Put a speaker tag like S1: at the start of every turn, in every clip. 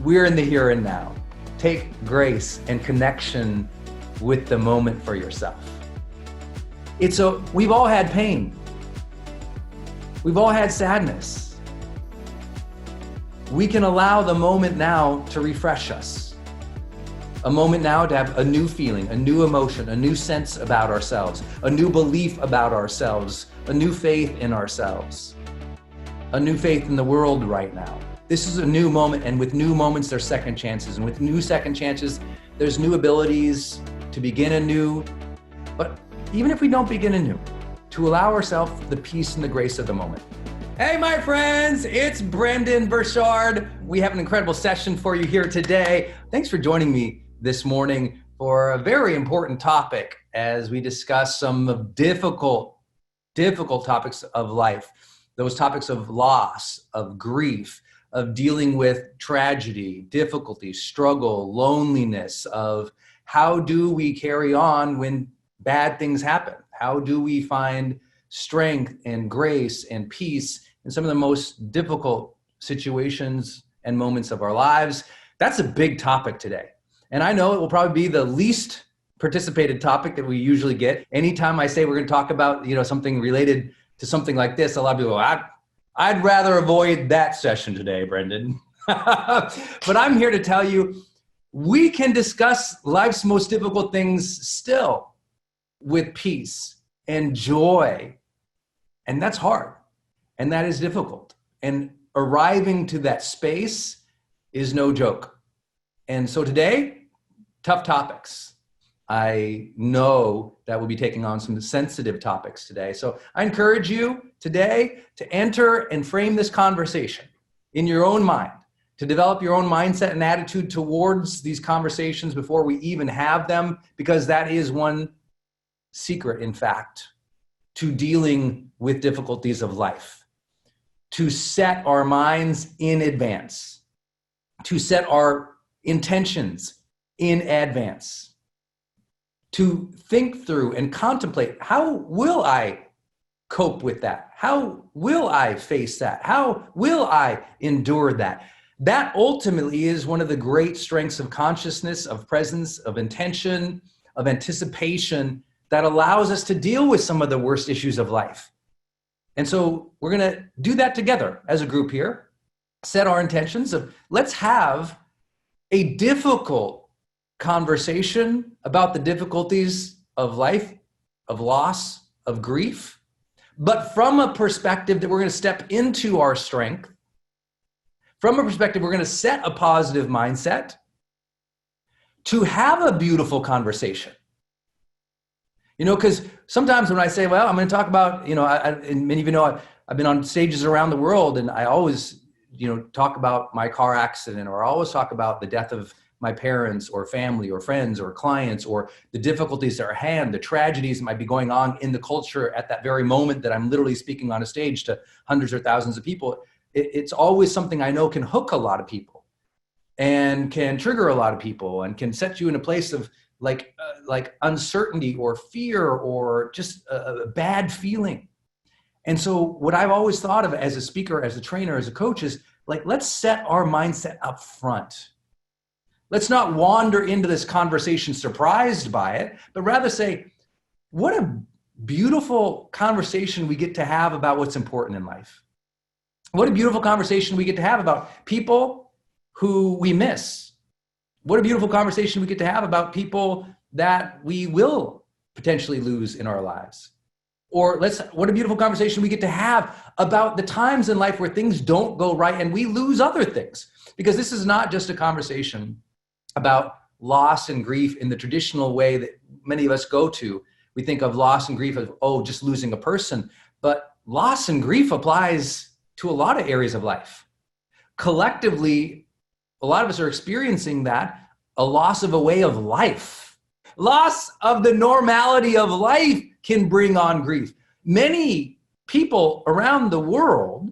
S1: We're in the here and now. Take grace and connection with the moment for yourself. We've all had pain. We've all had sadness. We can allow the moment now to refresh us. A moment now to have a new feeling, a new emotion, a new sense about ourselves, a new belief about ourselves, a new faith in ourselves, a new faith in the world right now. This is a new moment, and with new moments, there's second chances. And with new second chances, there's new abilities to begin anew. But even if we don't begin anew, to allow ourselves the peace and the grace of the moment. Hey, my friends, it's Brendon Burchard. We have an incredible session for you here today. Thanks for joining me this morning for a very important topic as we discuss some difficult topics of life. Those topics of loss, of grief, of dealing with tragedy, difficulty, struggle, loneliness, of how do we carry on when bad things happen? How do we find strength and grace and peace in some of the most difficult situations and moments of our lives? That's a big topic today. And I know it will probably be the least participated topic that we usually get. Anytime I say we're going to talk about, something related to something like this, a lot of people go, I'd rather avoid that session today, Brendon. But I'm here to tell you, we can discuss life's most difficult things still with peace and joy. And that's hard. And that is difficult. And arriving to that space is no joke. And so today, tough topics. I know that we'll be taking on some sensitive topics today. So I encourage you today to enter and frame this conversation in your own mind, to develop your own mindset and attitude towards these conversations before we even have them, because that is one secret, in fact, to dealing with difficulties of life. To set our minds in advance, to set our intentions in advance, to think through and contemplate, how will I cope with that? How will I face that? How will I endure that? That ultimately is one of the great strengths of consciousness, of presence, of intention, of anticipation that allows us to deal with some of the worst issues of life. And so we're going to do that together as a group here, set our intentions of let's have a difficult conversation about the difficulties of life, of loss, of grief, but from a perspective that we're going to step into our strength. From a perspective, we're going to set a positive mindset to have a beautiful conversation. Because sometimes when I say, well, I'm going to talk about, and many of you know, I've been on stages around the world, and I always, talk about my car accident, or I always talk about the death of my parents or family or friends or clients, or the difficulties that are at hand, the tragedies that might be going on in the culture at that very moment that I'm literally speaking on a stage to hundreds or thousands of people. It's always something I know can hook a lot of people and can trigger a lot of people and can set you in a place of like uncertainty or fear or just a bad feeling. And so what I've always thought of as a speaker, as a trainer, as a coach is let's set our mindset up front. Let's not wander into this conversation surprised by it, but rather say, what a beautiful conversation we get to have about what's important in life. What a beautiful conversation we get to have about people who we miss. What a beautiful conversation we get to have about people that we will potentially lose in our lives. Or what a beautiful conversation we get to have about the times in life where things don't go right and we lose other things. Because this is not just a conversation about loss and grief in the traditional way that many of us go to. We think of loss and grief as, just losing a person. But loss and grief applies to a lot of areas of life. Collectively, a lot of us are experiencing that, a loss of a way of life. Loss of the normality of life can bring on grief. Many people around the world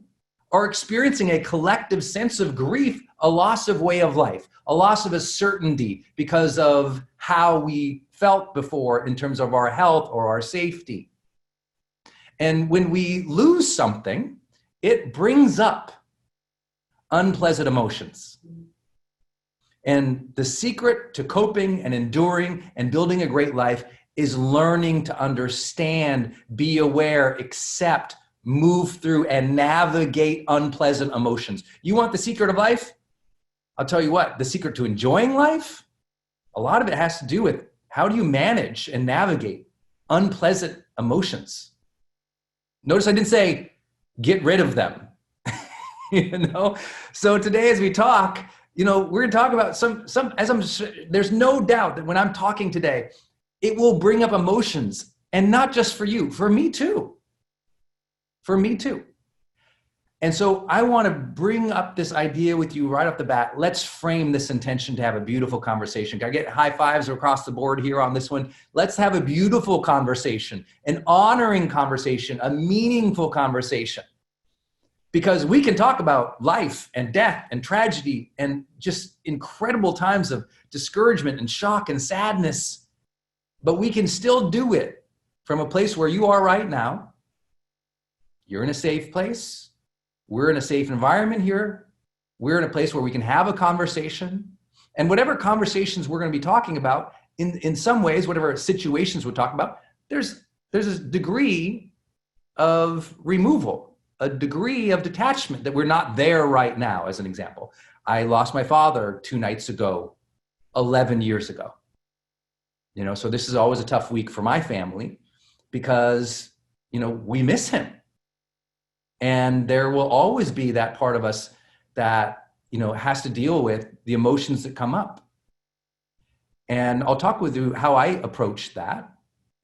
S1: are experiencing a collective sense of grief, a loss of way of life, a loss of a certainty because of how we felt before in terms of our health or our safety. And when we lose something, it brings up unpleasant emotions. And the secret to coping and enduring and building a great life is learning to understand, be aware, accept, move through, and navigate unpleasant emotions. You want the secret of life? I'll tell you what, the secret to enjoying life, a lot of it has to do with how do you manage and navigate unpleasant emotions. Notice I didn't say get rid of them. So today as we talk, we're going to talk about there's no doubt that when I'm talking today, it will bring up emotions, and not just for you, for me too. For me too. And so I want to bring up this idea with you right off the bat. Let's frame this intention to have a beautiful conversation. Can I get high fives across the board here on this one? Let's have a beautiful conversation, an honoring conversation, a meaningful conversation. Because we can talk about life and death and tragedy and just incredible times of discouragement and shock and sadness, but we can still do it from a place where you are right now. You're in a safe place. We're in a safe environment here. We're in a place where we can have a conversation. And whatever conversations we're going to be talking about, in some ways, whatever situations we're talking about, there's a degree of removal, a degree of detachment that we're not there right now, as an example. I lost my father 2 nights ago, 11 years ago. So this is always a tough week for my family because, we miss him. And there will always be that part of us that, has to deal with the emotions that come up. And I'll talk with you how I approach that,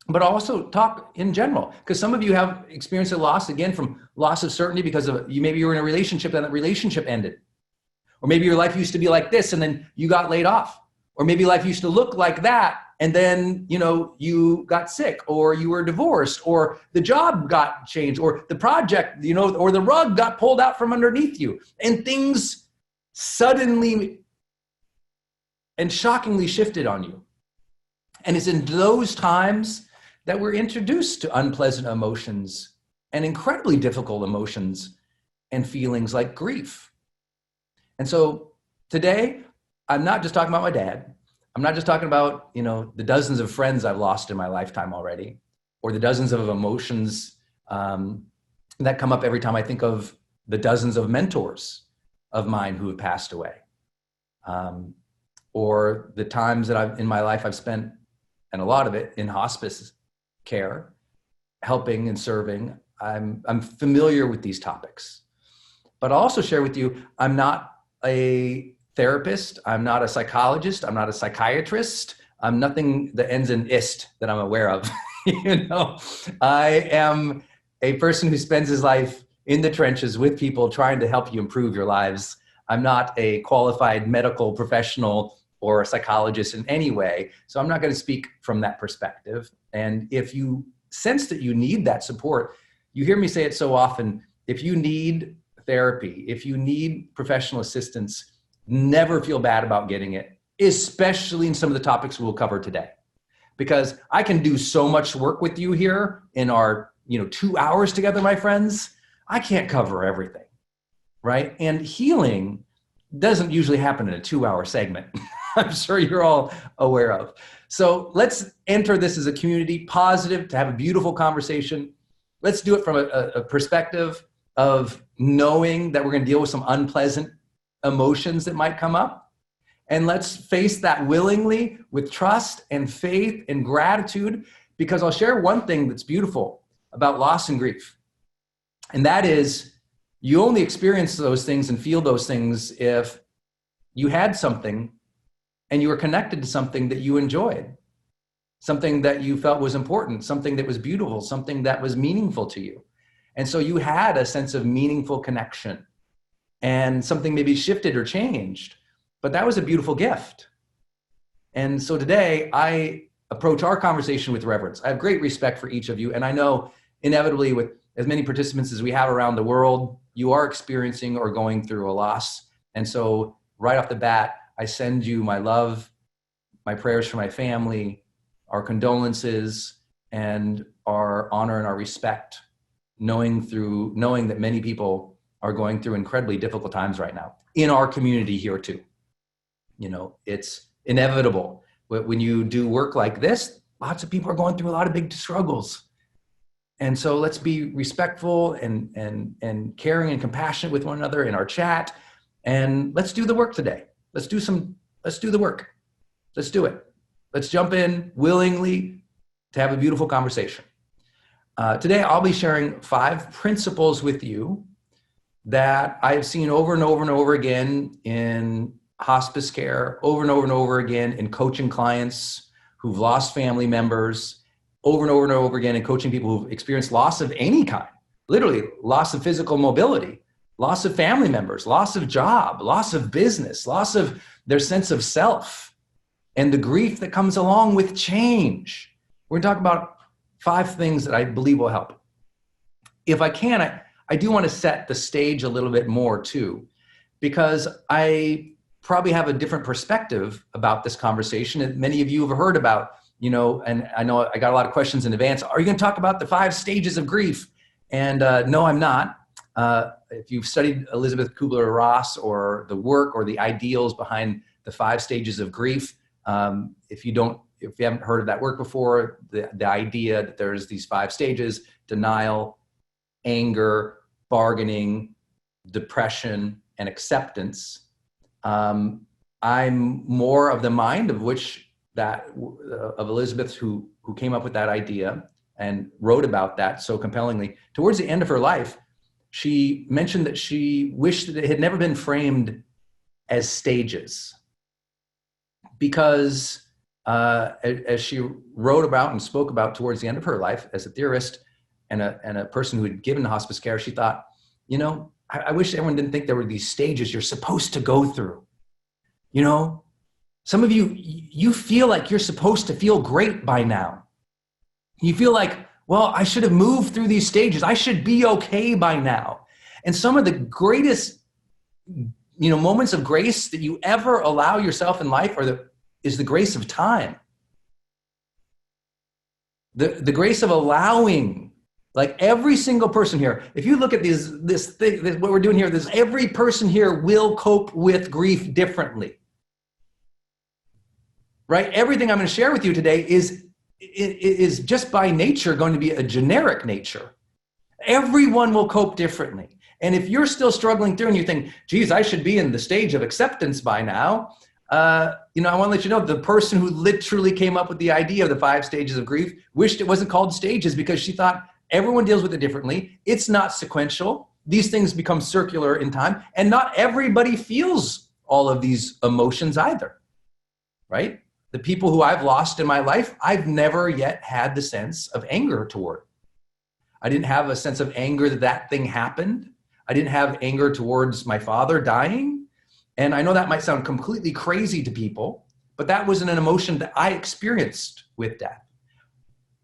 S1: but I'll also talk in general, because some of you have experienced a loss, again, from loss of certainty because of maybe you were in a relationship and that relationship ended. Or maybe your life used to be like this and then you got laid off. Or maybe life used to look like that and then, you got sick, or you were divorced, or the job got changed, or the project, or the rug got pulled out from underneath you, and things suddenly and shockingly shifted on you. And it's in those times that we're introduced to unpleasant emotions and incredibly difficult emotions and feelings like grief. And so today, I'm not just talking about my dad. I'm not just talking about, the dozens of friends I've lost in my lifetime already, or the dozens of emotions that come up every time I think of the dozens of mentors of mine who have passed away, or the times that in my life I've spent, and a lot of it in hospice care, helping and serving. I'm familiar with these topics, but I'll also share with you, I'm not a therapist. I'm not a psychologist. I'm not a psychiatrist. I'm nothing that ends in "ist" that I'm aware of. I am a person who spends his life in the trenches with people trying to help you improve your lives. I'm not a qualified medical professional or a psychologist in any way. So I'm not going to speak from that perspective. And if you sense that you need that support, you hear me say it so often, if you need therapy, if you need professional assistance, never feel bad about getting it, especially in some of the topics we'll cover today. Because I can do so much work with you here in our 2 hours together, my friends. I can't cover everything, right? And healing doesn't usually happen in a 2-hour segment. I'm sure you're all aware of. So let's enter this as a community, positive, to have a beautiful conversation. Let's do it from a perspective of knowing that we're going to deal with some unpleasant emotions that might come up. And let's face that willingly with trust and faith and gratitude, because I'll share one thing that's beautiful about loss and grief. And that is, you only experience those things and feel those things if you had something and you were connected to something that you enjoyed, something that you felt was important, something that was beautiful, something that was meaningful to you. And so you had a sense of meaningful connection, and something maybe shifted or changed, but that was a beautiful gift. And so today I approach our conversation with reverence. I have great respect for each of you. And I know inevitably with as many participants as we have around the world, you are experiencing or going through a loss. And so right off the bat, I send you my love, my prayers for my family, our condolences, and our honor and our respect, knowing that many people are going through incredibly difficult times right now in our community here too. It's inevitable. When you do work like this, lots of people are going through a lot of big struggles. And so let's be respectful and caring and compassionate with one another in our chat. And let's do the work today. Let's do the work. Let's do it. Let's jump in willingly to have a beautiful conversation. Today, I'll be sharing 5 principles with you that I've seen over and over and over again in hospice care, over and over and over again in coaching clients who've lost family members, over and over and over again in coaching people who've experienced loss of any kind, literally loss of physical mobility, loss of family members, loss of job, loss of business, loss of their sense of self, and the grief that comes along with change. We're going to talk about 5 things that I believe will help. If I can, I do want to set the stage a little bit more too, because I probably have a different perspective about this conversation. And many of you have heard about, and I know I got a lot of questions in advance. Are you going to talk about the 5 stages of grief? And no, I'm not. If you've studied Elizabeth Kubler-Ross or the work or the ideals behind the 5 stages of grief, if you haven't heard of that work before, the idea that there's these 5 stages: denial, anger, bargaining, depression, and acceptance. I'm more of the mind of Elizabeth, who came up with that idea and wrote about that so compellingly. Towards the end of her life, she mentioned that she wished that it had never been framed as stages, because as she wrote about and spoke about towards the end of her life as a theorist and a person who had given hospice care, she thought, I wish everyone didn't think there were these stages you're supposed to go through. Some of you feel like you're supposed to feel great by now. You feel like, well, I should have moved through these stages. I should be okay by now. And some of the greatest, moments of grace that you ever allow yourself in life is the grace of time. The grace of allowing, like every single person here, if you look at what we're doing here, every person here will cope with grief differently. Right? Everything I'm going to share with you today is just by nature going to be a generic nature. Everyone will cope differently. And if you're still struggling through and you think, geez, I should be in the stage of acceptance by now, I want to let you know the person who literally came up with the idea of the 5 stages of grief wished it wasn't called stages, because she thought everyone deals with it differently. It's not sequential. These things become circular in time, and not everybody feels all of these emotions either, right? The people who I've lost in my life, I've never yet had the sense of anger toward. I didn't have a sense of anger that thing happened. I didn't have anger towards my father dying. And I know that might sound completely crazy to people, but that wasn't an emotion that I experienced with death.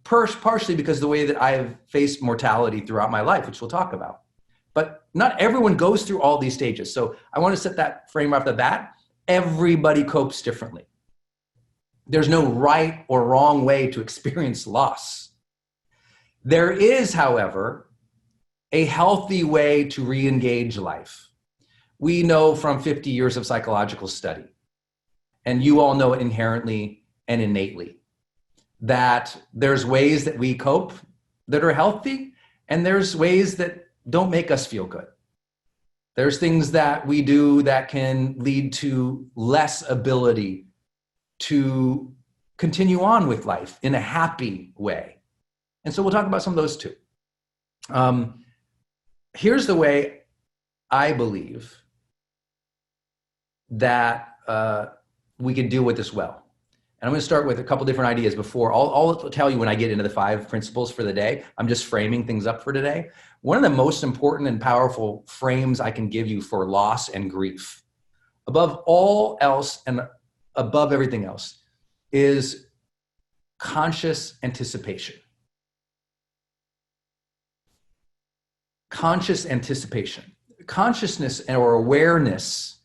S1: Partially because of the way that I have faced mortality throughout my life, which we'll talk about. But not everyone goes through all these stages. So I want to set that frame off the bat. Everybody copes differently. There's no right or wrong way to experience loss. There is, however, a healthy way to re-engage life. We know from 50 years of psychological study, and you all know it inherently and innately, that there's ways that we cope that are healthy, and there's ways that don't make us feel good. There's things that we do that can lead to less ability to continue on with life in a happy way. And so we'll talk about some of those too. Here's the way I believe that we can deal with this well. And I'm going to start with a couple different ideas before. I'll tell you when I get into the 5 principles for the day. I'm just framing things up for today. One of the most important and powerful frames I can give you for loss and grief, above all else and above everything else, is conscious anticipation. Conscious anticipation. Consciousness or awareness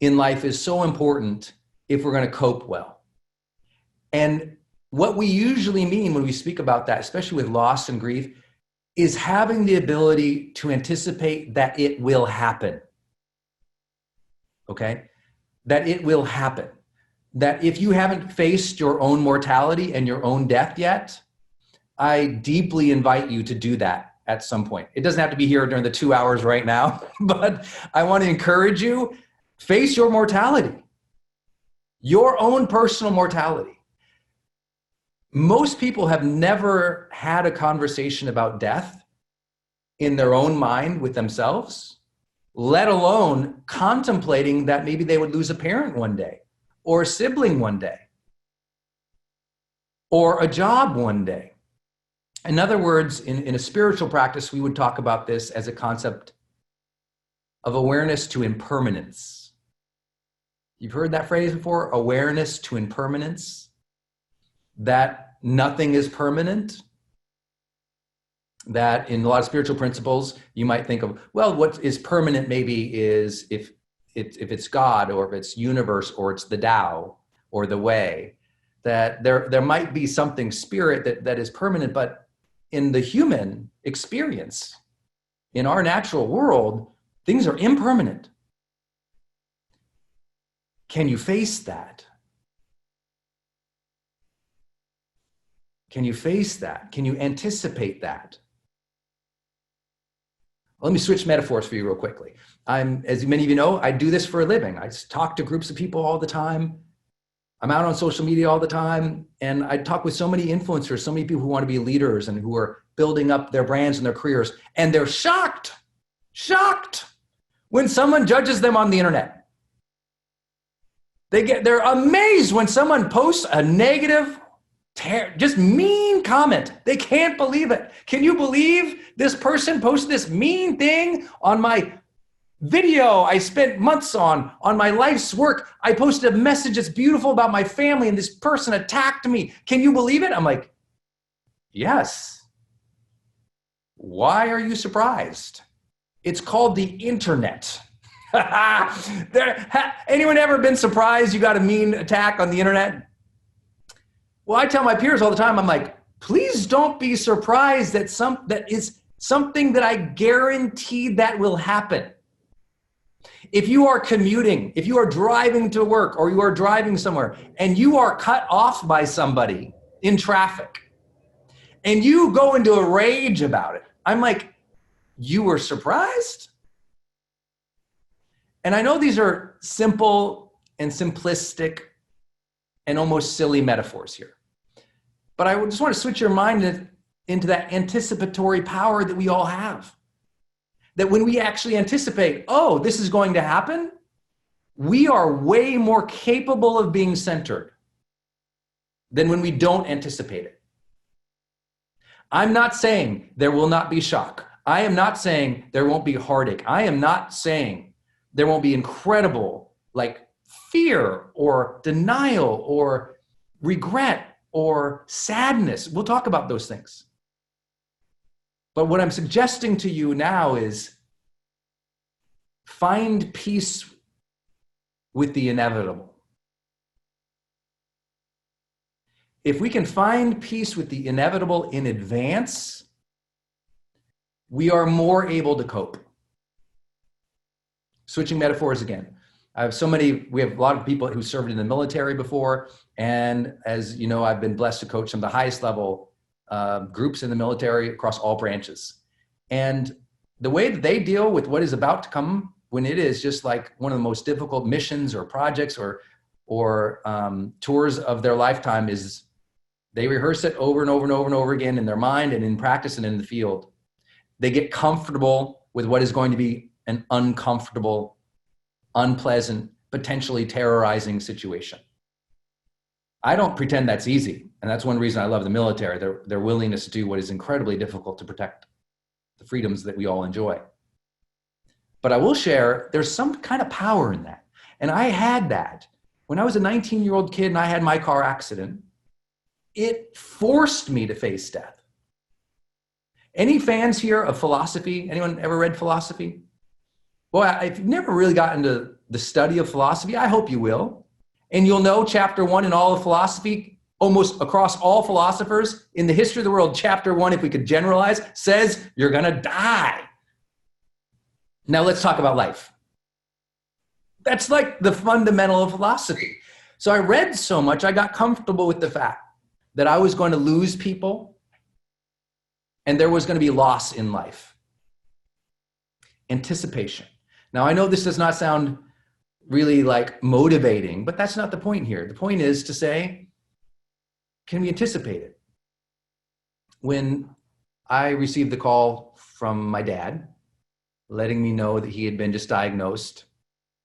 S1: in life is so important if we're going to cope well. And what we usually mean when we speak about that, especially with loss and grief, is having the ability to anticipate that it will happen. Okay? that it will happen. That if you haven't faced your own mortality and your own death yet, I deeply invite you to do that at some point. It doesn't have to be here during the 2 hours right now, but I want to encourage you, face your mortality, your own personal mortality. Most people have never had a conversation about death in their own mind with themselves, let alone contemplating that maybe they would lose a parent one day, or a sibling one day, or a job one day. In other words, in a spiritual practice, we would talk about this as a concept of awareness to impermanence. You've heard that phrase before, awareness to impermanence, that nothing is permanent. That in a lot of spiritual principles, you might think of, well, what is permanent maybe is if it's God, or if it's universe, or it's the Tao or the way, that there might be something spirit that is permanent, but in the human experience, in our natural world, things are impermanent. Can you face that? Can you face that? Can you anticipate that? Let me switch metaphors for you real quickly. As many of you know, I do this for a living. I talk to groups of people all the time. I'm out on social media all the time. And I talk with so many influencers, so many people who want to be leaders and who are building up their brands and their careers. And they're shocked when someone judges them on the internet. They're amazed when someone posts a negative, just mean comment. They can't believe it. Can you believe this person posted this mean thing on my video I spent months on my life's work? I posted a message that's beautiful about my family and this person attacked me. Can you believe it? I'm like, yes. Why are you surprised? It's called the internet. Anyone ever been surprised you got a mean attack on the internet? Well, I tell my peers all the time, I'm like, please don't be surprised that is something that I guarantee that will happen. If you are commuting, if you are driving to work, or you are driving somewhere and you are cut off by somebody in traffic and you go into a rage about it, I'm like, you were surprised? And I know these are simple and simplistic and almost silly metaphors here. But I just want to switch your mind into that anticipatory power that we all have. That when we actually anticipate, oh, this is going to happen, we are way more capable of being centered than when we don't anticipate it. I'm not saying there will not be shock. I am not saying there won't be heartache. I am not saying there won't be incredible, fear or denial or regret or sadness. We'll talk about those things. But what I'm suggesting to you now is find peace with the inevitable. If we can find peace with the inevitable in advance, we are more able to cope. Switching metaphors again. We have a lot of people who served in the military before. And as you know, I've been blessed to coach some of the highest level groups in the military across all branches. And the way that they deal with what is about to come, when it is just like one of the most difficult missions or projects or tours of their lifetime, is they rehearse it over and over and over and over again in their mind and in practice and in the field. They get comfortable with what is going to be an uncomfortable, unpleasant, potentially terrorizing situation. I don't pretend that's easy. And that's one reason I love the military, their willingness to do what is incredibly difficult to protect the freedoms that we all enjoy. But I will share, there's some kind of power in that. And I had that. When I was a 19-year-old kid and I had my car accident, it forced me to face death. Any fans here of philosophy? Anyone ever read philosophy? Well, if you've never really gotten into the study of philosophy, I hope you will. And you'll know chapter 1 in all of philosophy, almost across all philosophers in the history of the world, chapter 1, if we could generalize, says you're going to die. Now let's talk about life. That's like the fundamental of philosophy. So I read so much, I got comfortable with the fact that I was going to lose people and there was going to be loss in life. Anticipation. Now, I know this does not sound really like motivating, but that's not the point here. The point is to say, can we anticipate it? When I received the call from my dad, letting me know that he had been just diagnosed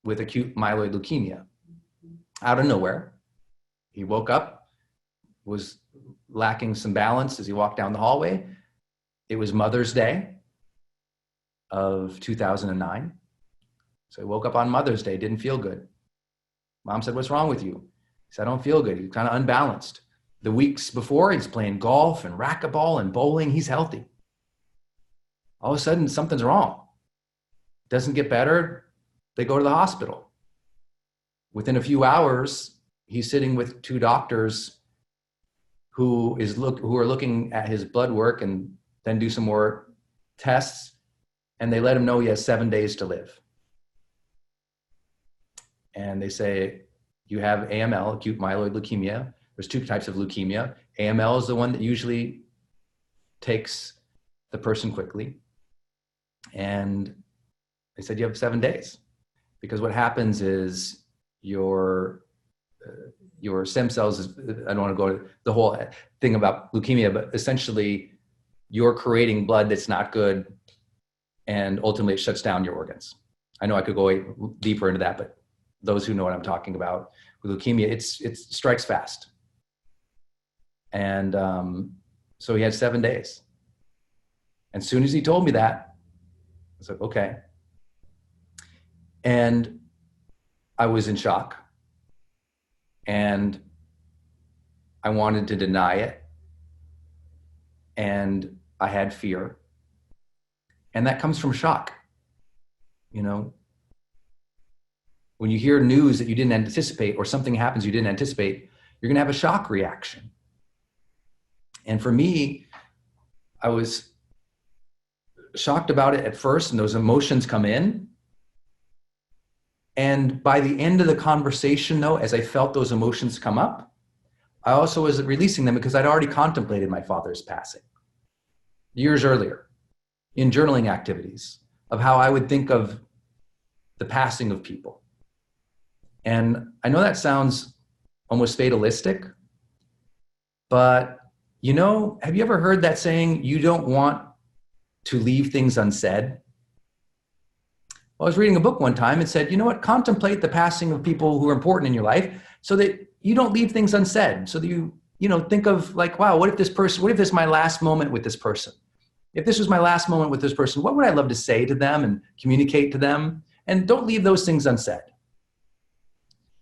S1: with acute myeloid leukemia out of nowhere. He woke up, was lacking some balance as he walked down the hallway. It was Mother's Day of 2009. So he woke up on Mother's Day, didn't feel good. Mom said, "What's wrong with you?" He said, "I don't feel good." He's kind of unbalanced. The weeks before, he's playing golf and racquetball and bowling. He's healthy. All of a sudden, something's wrong. Doesn't get better. They go to the hospital. Within a few hours, he's sitting with two doctors who are looking at his blood work and then do some more tests. And they let him know he has 7 days to live. And they say, you have AML, acute myeloid leukemia. There's two types of leukemia. AML is the one that usually takes the person quickly. And they said, you have 7 days. Because what happens is your stem cells, I don't want to go to the whole thing about leukemia, but essentially you're creating blood that's not good, and ultimately it shuts down your organs. I know I could go deeper into that, but those who know what I'm talking about with leukemia, it strikes fast. And so he had 7 days. And as soon as he told me that, I said, okay. And I was in shock. And I wanted to deny it. And I had fear. And that comes from shock. You know, when you hear news that you didn't anticipate or something happens you didn't anticipate, you're going to have a shock reaction. And for me, I was shocked about it at first, and those emotions come in. And by the end of the conversation, though, as I felt those emotions come up, I also was releasing them because I'd already contemplated my father's passing years earlier in journaling activities of how I would think of the passing of people. And I know that sounds almost fatalistic, but you know, have you ever heard that saying, you don't want to leave things unsaid? Well, I was reading a book one time and said, you know what, contemplate the passing of people who are important in your life so that you don't leave things unsaid. So that you think of like, wow, what if this is my last moment with this person? If this was my last moment with this person, what would I love to say to them and communicate to them? And don't leave those things unsaid.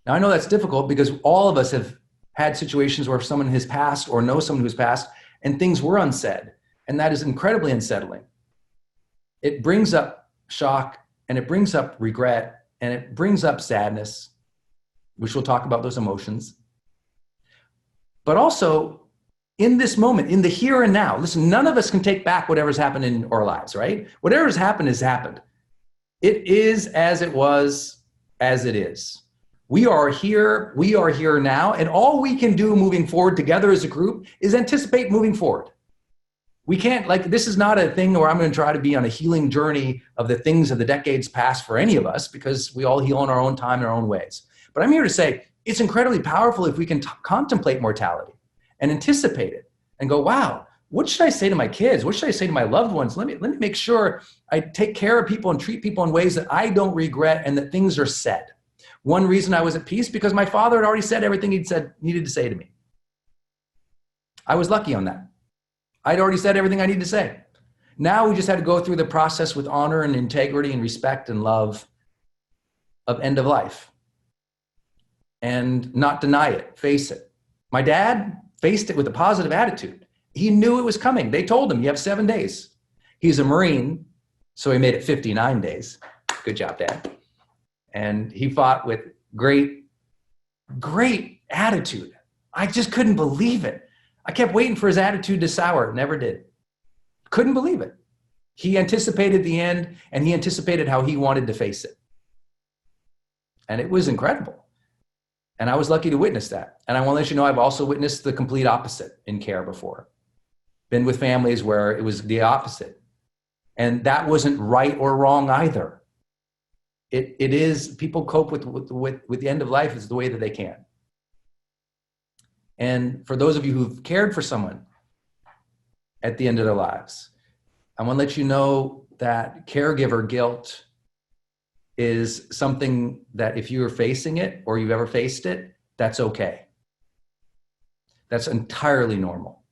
S1: Now, I know that's difficult because all of us have had situations where someone has passed or know someone who's passed and things were unsaid. And that is incredibly unsettling. It brings up shock, and it brings up regret, and it brings up sadness, which we'll talk about those emotions. But also in this moment, in the here and now, listen, none of us can take back whatever's happened in our lives, right? Whatever's happened has happened. It is as it was, as it is. We are here now, and all we can do moving forward together as a group is anticipate moving forward. We can't, this is not a thing where I'm going to try to be on a healing journey of the things of the decades past for any of us, because we all heal in our own time, in our own ways. But I'm here to say it's incredibly powerful if we can contemplate mortality and anticipate it and go, wow, what should I say to my kids? What should I say to my loved ones? Let me make sure I take care of people and treat people in ways that I don't regret and that things are said. One reason I was at peace, because my father had already said everything needed to say to me. I was lucky on that. I'd already said everything I needed to say. Now we just had to go through the process with honor and integrity and respect and love of end of life and not deny it, face it. My dad faced it with a positive attitude. He knew it was coming. They told him, you have 7 days. He's a Marine, so he made it 59 days. Good job, Dad. And he fought with great attitude. I just couldn't believe it. I kept waiting for his attitude to sour. It never did. Couldn't believe it. He anticipated the end, and he anticipated how he wanted to face it. And it was incredible. And I was lucky to witness that. And I want to let you know, I've also witnessed the complete opposite in care before. Been with families where it was the opposite. And that wasn't right or wrong either. It is, people cope with the end of life is the way that they can. And for those of you who've cared for someone at the end of their lives, I want to let you know that caregiver guilt is something that if you're facing it or you've ever faced it, that's okay. That's entirely normal.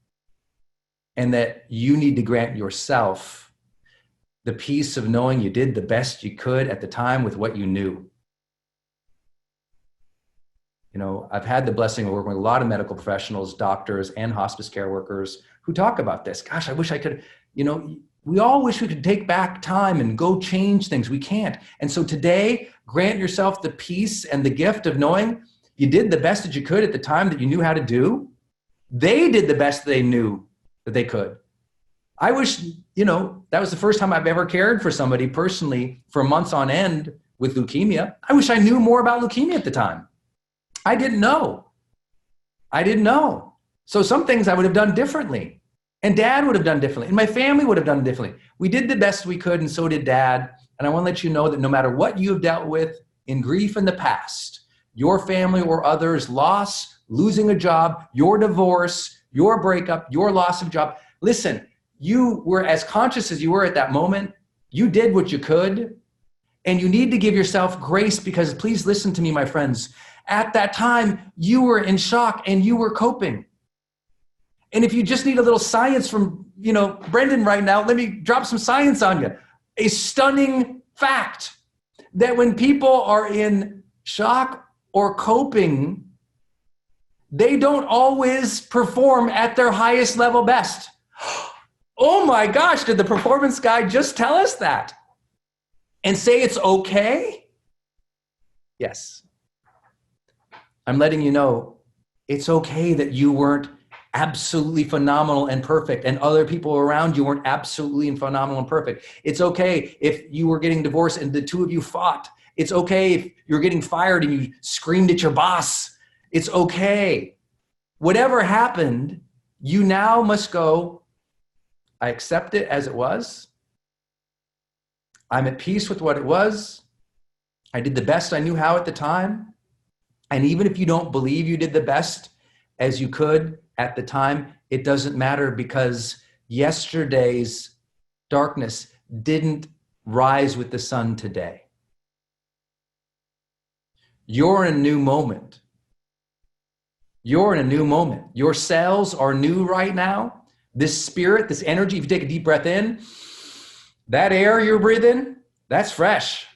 S1: And that you need to grant yourself the peace of knowing you did the best you could at the time with what you knew. You know, I've had the blessing of working with a lot of medical professionals, doctors, and hospice care workers who talk about this. Gosh, I wish I could, you know, we all wish we could take back time and go change things. We can't. And so today, grant yourself the peace and the gift of knowing you did the best that you could at the time that you knew how to do. They did the best they knew that they could. I wish, you know, that was the first time I've ever cared for somebody personally for months on end with leukemia. I wish I knew more about leukemia at the time. I didn't know. So some things I would have done differently, and Dad would have done differently, and my family would have done differently. We did the best we could, and so did Dad. And I want to let you know that no matter what you have dealt with in grief in the past, your family or others' loss, losing a job, your divorce, your breakup, your loss of job, listen, you were as conscious as you were at that moment. You did what you could, and you need to give yourself grace because, please listen to me, my friends. At that time, you were in shock and you were coping. And if you just need a little science from, you know, Brendon right now, let me drop some science on you. A stunning fact that when people are in shock or coping, they don't always perform at their highest level best. Oh my gosh, did the performance guy just tell us that? And say it's okay? Yes. I'm letting you know it's okay that you weren't absolutely phenomenal and perfect, and other people around you weren't absolutely and phenomenal and perfect. It's okay if you were getting divorced and the two of you fought. It's okay if you're getting fired and you screamed at your boss. It's okay. Whatever happened, you now must go, I accept it as it was. I'm at peace with what it was. I did the best I knew how at the time. And even if you don't believe you did the best as you could at the time, it doesn't matter because yesterday's darkness didn't rise with the sun today. You're in a new moment. You're in a new moment. Your cells are new right now. This spirit, this energy, if you take a deep breath in, that air you're breathing, that's fresh.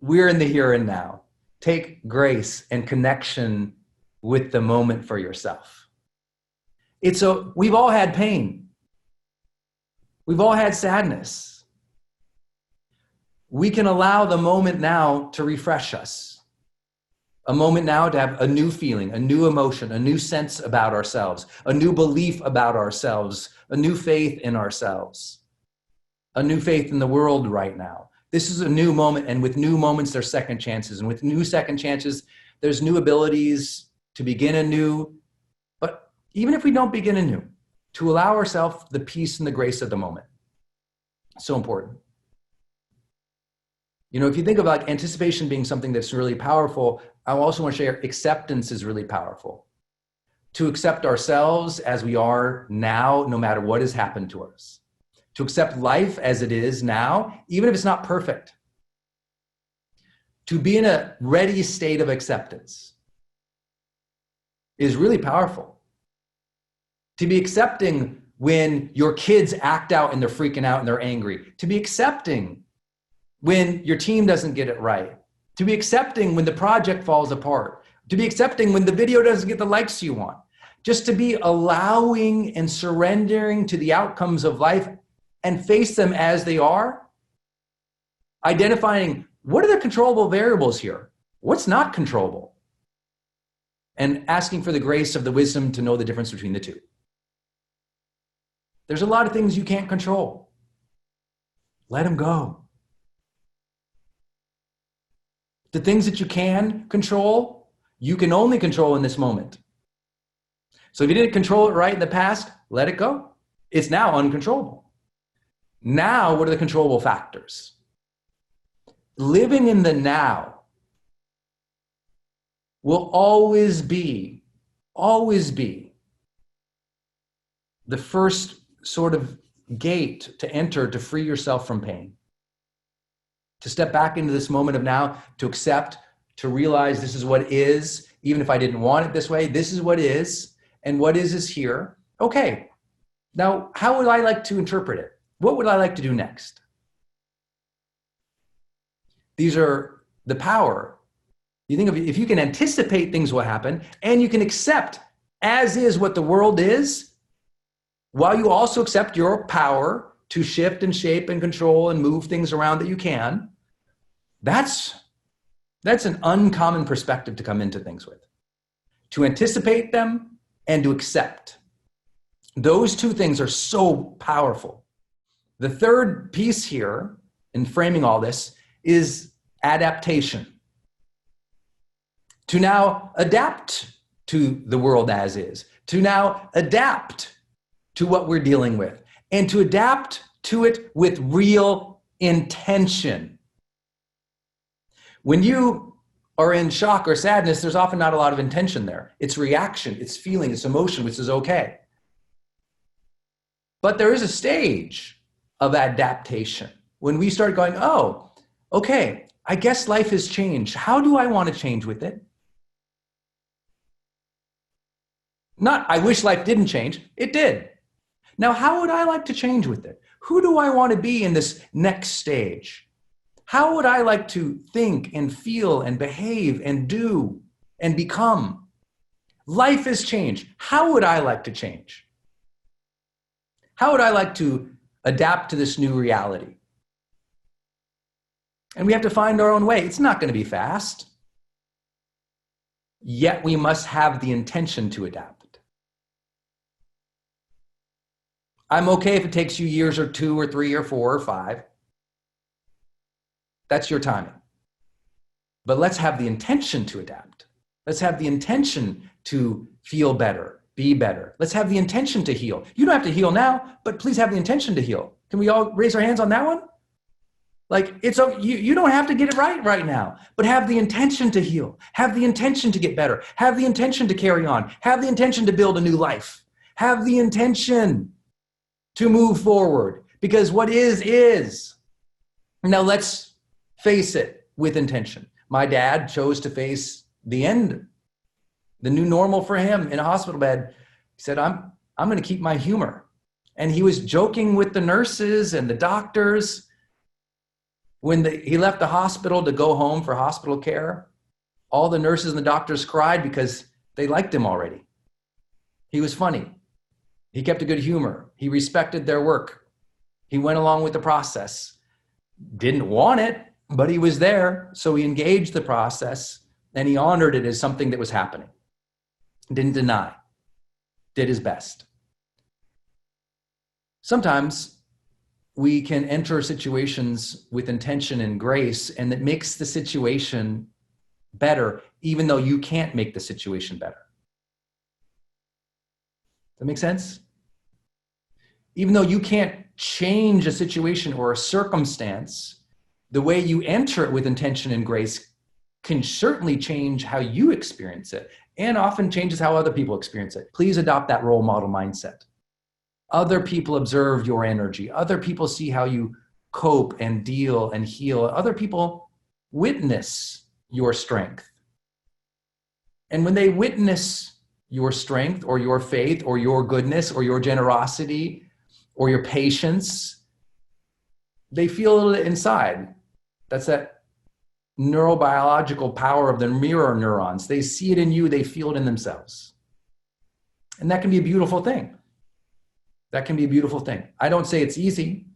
S1: We're in the here and now. Take grace and connection with the moment for yourself. We've all had pain. We've all had sadness. We can allow the moment now to refresh us. A moment now to have a new feeling, a new emotion, a new sense about ourselves, a new belief about ourselves, a new faith in ourselves, a new faith in the world right now. This is a new moment, and with new moments, there's second chances. And with new second chances, there's new abilities to begin anew. But even if we don't begin anew, to allow ourselves the peace and the grace of the moment. So important. You know, if you think of like anticipation being something that's really powerful, I also want to share acceptance is really powerful. To accept ourselves as we are now, no matter what has happened to us. To accept life as it is now, even if it's not perfect. To be in a ready state of acceptance is really powerful. To be accepting when your kids act out and they're freaking out and they're angry. To be accepting when your team doesn't get it right. To be accepting when the project falls apart. To be accepting when the video doesn't get the likes you want. Just to be allowing and surrendering to the outcomes of life and face them as they are. Identifying what are the controllable variables here? What's not controllable? And asking for the grace of the wisdom to know the difference between the two. There's a lot of things you can't control. Let them go. The things that you can control, you can only control in this moment. So if you didn't control it right in the past, let it go. It's now uncontrollable. Now, what are the controllable factors? Living in the now will always be the first sort of gate to enter to free yourself from pain. To step back into this moment of now, to accept, to realize this is what is, even if I didn't want it this way, this is what is, and what is here. Okay, now how would I like to interpret it? What would I like to do next? These are the power. You think of if you can anticipate things will happen, and you can accept as is what the world is, while you also accept your power to shift and shape and control and move things around that you can, that's an uncommon perspective to come into things with. To anticipate them and to accept. Those two things are so powerful. The third piece here in framing all this is adaptation. To now adapt to the world as is. To now adapt to what we're dealing with. And to adapt to it with real intention. When you are in shock or sadness, there's often not a lot of intention there. It's reaction, it's feeling, it's emotion, which is okay. But there is a stage of adaptation when we start going, oh, okay, I guess life has changed. How do I want to change with it? Not, I wish life didn't change. It did. Now, how would I like to change with it? Who do I want to be in this next stage? How would I like to think and feel and behave and do and become? Life has changed. How would I like to change? How would I like to adapt to this new reality? And we have to find our own way. It's not going to be fast. Yet we must have the intention to adapt. I'm okay if it takes you years or 2 or 3 or 4 or 5. That's your timing. But let's have the intention to adapt. Let's have the intention to feel better, be better. Let's have the intention to heal. You don't have to heal now, but please have the intention to heal. Can we all raise our hands on that one? Like, it's okay. You don't have to get it right now, but have the intention to heal. Have the intention to get better. Have the intention to carry on. Have the intention to build a new life. Have the intention to move forward, because what is. Now let's face it with intention. My dad chose to face the end, the new normal for him in a hospital bed. He said, I'm going to keep my humor. And he was joking with the nurses and the doctors. When he left the hospital to go home for hospital care, all the nurses and the doctors cried because they liked him already. He was funny. He kept a good humor. He respected their work. He went along with the process. Didn't want it, but he was there. So he engaged the process and he honored it as something that was happening. Didn't deny. Did his best. Sometimes we can enter situations with intention and grace, and that makes the situation better, even though you can't make the situation better. That make sense? Even though you can't change a situation or a circumstance, the way you enter it with intention and grace can certainly change how you experience it, and often changes how other people experience it. Please adopt that role model mindset. Other people observe your energy. Other people see how you cope and deal and heal. Other people witness your strength. And when they witness your strength or your faith or your goodness or your generosity or your patience, they feel it inside. That's that neurobiological power of the mirror neurons. They see it in you, they feel it in themselves. And that can be a beautiful thing. That can be a beautiful thing. I don't say it's easy,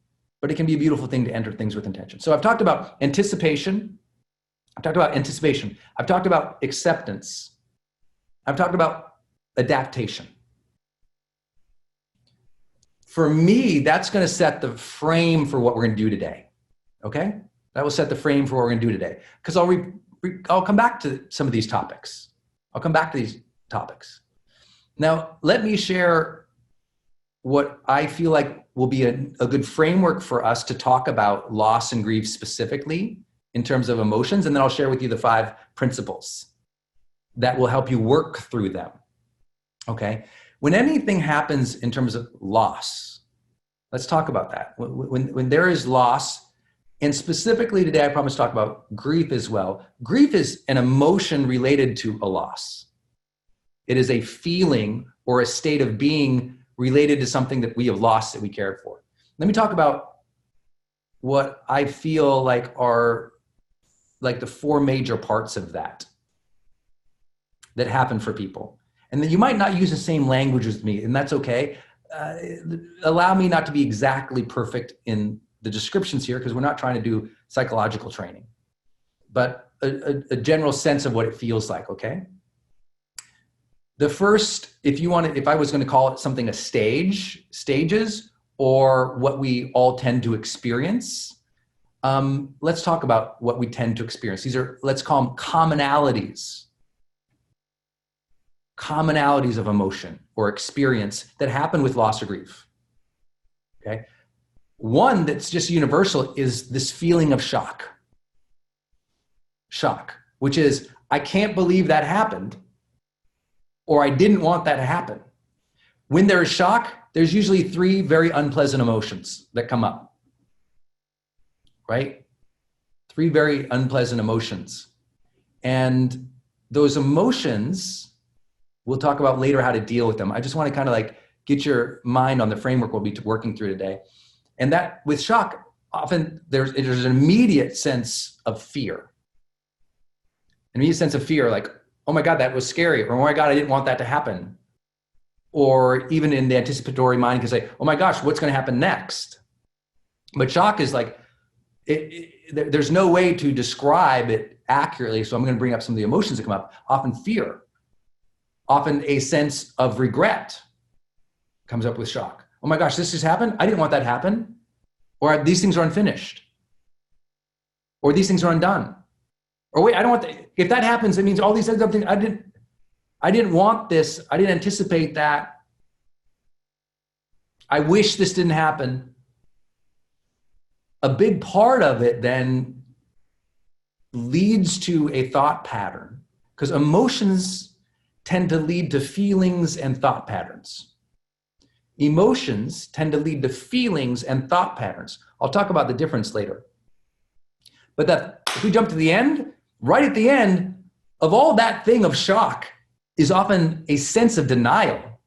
S1: but it can be a beautiful thing to enter things with intention. So I've talked about anticipation. I've talked about acceptance. I've talked about adaptation. For me, that's going to set the frame for what we're going to do today. Okay? That will set the frame for what we're going to do today. Because I'll I'll come back to some of these topics. Now, let me share what I feel like will be a good framework for us to talk about loss and grief specifically in terms of emotions. And then I'll share with you the 5 principles that will help you work through them. Okay. When anything happens in terms of loss, let's talk about that. When there is loss, and specifically today, I promise to talk about grief as well. Grief is an emotion related to a loss. It is a feeling or a state of being related to something that we have lost that we cared for. Let me talk about what I feel like are like the 4 major parts of that happen for people. And then you might not use the same language as me, and that's okay. Allow me not to be exactly perfect in the descriptions here, because we're not trying to do psychological training, but a general sense of what it feels like, okay? The first, if I was going to call it something, stages, or what we all tend to experience, let's talk about what we tend to experience. These are, let's call them commonalities of emotion or experience that happen with loss or grief, okay? One that's just universal is this feeling of shock, which is, I can't believe that happened, or I didn't want that to happen. When there is shock, there's usually 3 very unpleasant emotions that come up, right? 3 very unpleasant emotions. And those emotions, we'll talk about later how to deal with them. I just want to kind of like get your mind on the framework we'll be working through today. And that with shock, often there's an immediate sense of fear. An immediate sense of fear, like, oh my God, that was scary. Or, oh my God, I didn't want that to happen. Or even in the anticipatory mind, you can say, oh my gosh, what's going to happen next? But shock is like, there's no way to describe it accurately. So I'm going to bring up some of the emotions that come up. Often fear, often a sense of regret comes up with shock. Oh my gosh, this just happened? I didn't want that to happen. Or these things are unfinished. Or these things are undone. Or wait, I don't want that. If that happens, it means all these other things, I didn't want this. I didn't anticipate that. I wish this didn't happen. A big part of it then leads to a thought pattern, because emotions tend to lead to feelings and thought patterns. Emotions tend to lead to feelings and thought patterns. I'll talk about the difference later. But that, if we jump to the end, right at the end of all that thing of shock is often a sense of denial.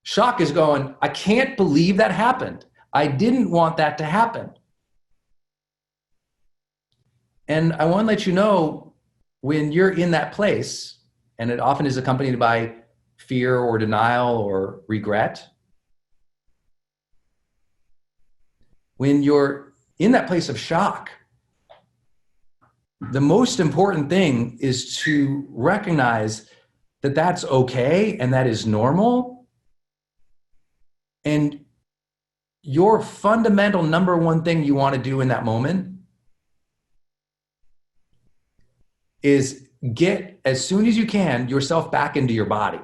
S1: Shock is going, I can't believe that happened. I didn't want that to happen. And I want to let you know, when you're in that place, and it often is accompanied by fear or denial or regret, when you're in that place of shock, the most important thing is to recognize that that's okay and that is normal. And your fundamental number one thing you want to do in that moment is get, as soon as you can, yourself back into your body.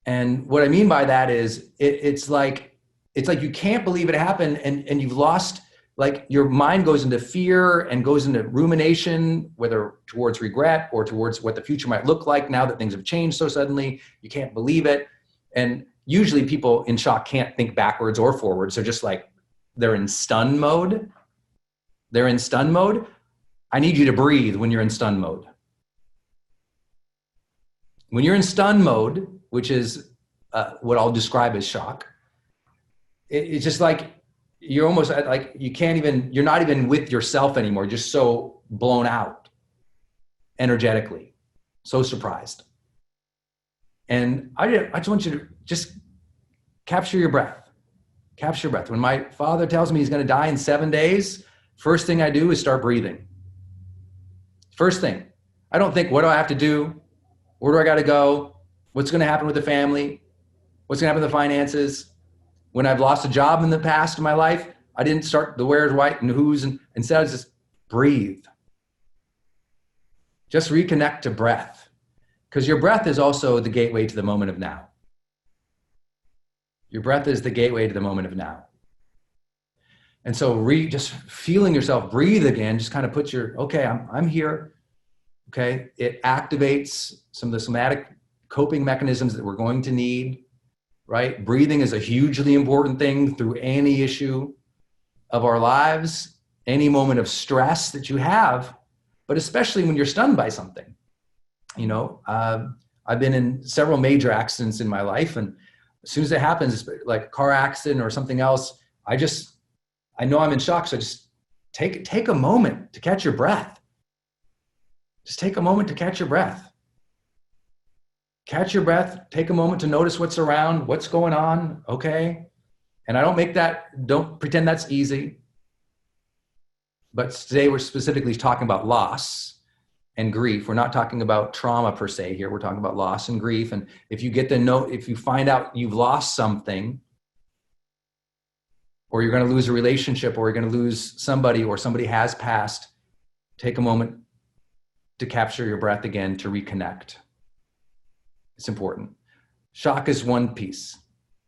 S1: And what I mean by that is it's like you can't believe it happened, and you've lost, like, your mind goes into fear and goes into rumination, whether towards regret or towards what the future might look like now that things have changed so suddenly. You can't believe it. And usually people in shock can't think backwards or forwards. They're just like, they're in stun mode. I need you to breathe when you're in stun mode. When you're in stun mode, which is what I'll describe as shock, it's just like, you're almost like, you're not even with yourself anymore. You're just so blown out energetically, so surprised. And I just want you to just capture your breath. Capture your breath. When my father tells me he's going to die in 7 days, first thing I do is start breathing. First thing. I don't think, what do I have to do? Where do I got to go? What's going to happen with the family? What's going to happen with the finances? When I've lost a job in the past in my life, I didn't start the where's, what, and who's, and instead I was just breathe. Just reconnect to breath, because your breath is also the gateway to the moment of now. Your breath is the gateway to the moment of now. And so just feeling yourself breathe again, just kind of put okay, I'm here. Okay. It activates some of the somatic coping mechanisms that we're going to need, right? Breathing is a hugely important thing through any issue of our lives, any moment of stress that you have, but especially when you're stunned by something. I've been in several major accidents in my life, and as soon as it happens, like a car accident or something else, I know I'm in shock. So just take a moment to catch your breath. Just take a moment to catch your breath. Catch your breath, take a moment to notice what's around, what's going on, okay? And don't pretend that's easy. But today we're specifically talking about loss and grief. We're not talking about trauma per se here. We're talking about loss and grief. And if you find out you've lost something, or you're going to lose a relationship, or you're going to lose somebody, or somebody has passed, take a moment to capture your breath again, to reconnect. It's important. Shock is one piece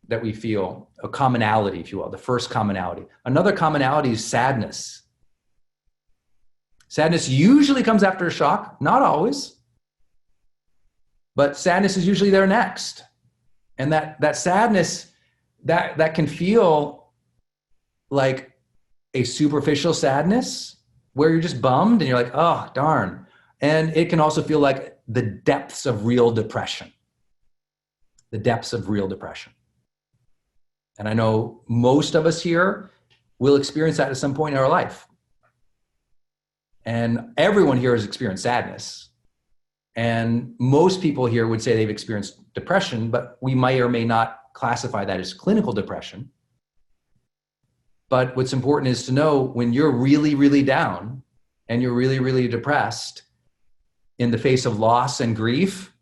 S1: that we feel, a commonality, if you will, the first commonality. Another commonality is sadness. Sadness usually comes after a shock, not always, but sadness is usually there next. And that sadness, that can feel like a superficial sadness where you're just bummed and you're like, oh, darn. And it can also feel like the depths of real depression. The depths of real depression. And I know most of us here will experience that at some point in our life. And everyone here has experienced sadness. And most people here would say they've experienced depression, but we may or may not classify that as clinical depression. But what's important is to know when you're really, really down and you're really, really depressed in the face of loss and grief,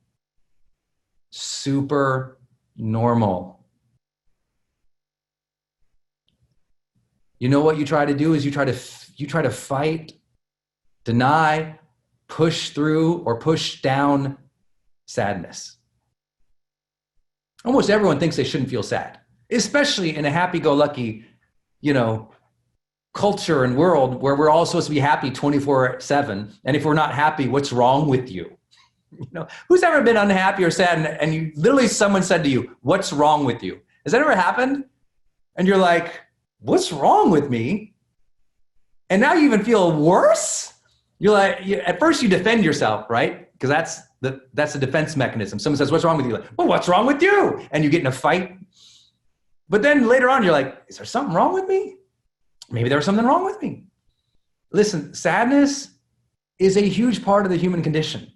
S1: super normal. You know what you try to do is you try to fight, deny, push through, or push down sadness. Almost everyone thinks they shouldn't feel sad, especially in a happy-go-lucky, culture and world where we're all supposed to be happy 24/7. And if we're not happy, what's wrong with you? Who's ever been unhappy or sad and you literally someone said to you, what's wrong with you? Has that ever happened? And you're like, what's wrong with me? And now you even feel worse? You're like, at first you defend yourself, right? Because that's a defense mechanism. Someone says, what's wrong with you? You're like, well, what's wrong with you? And you get in a fight. But then later on, you're like, is there something wrong with me? Maybe there was something wrong with me. Listen, sadness is a huge part of the human condition.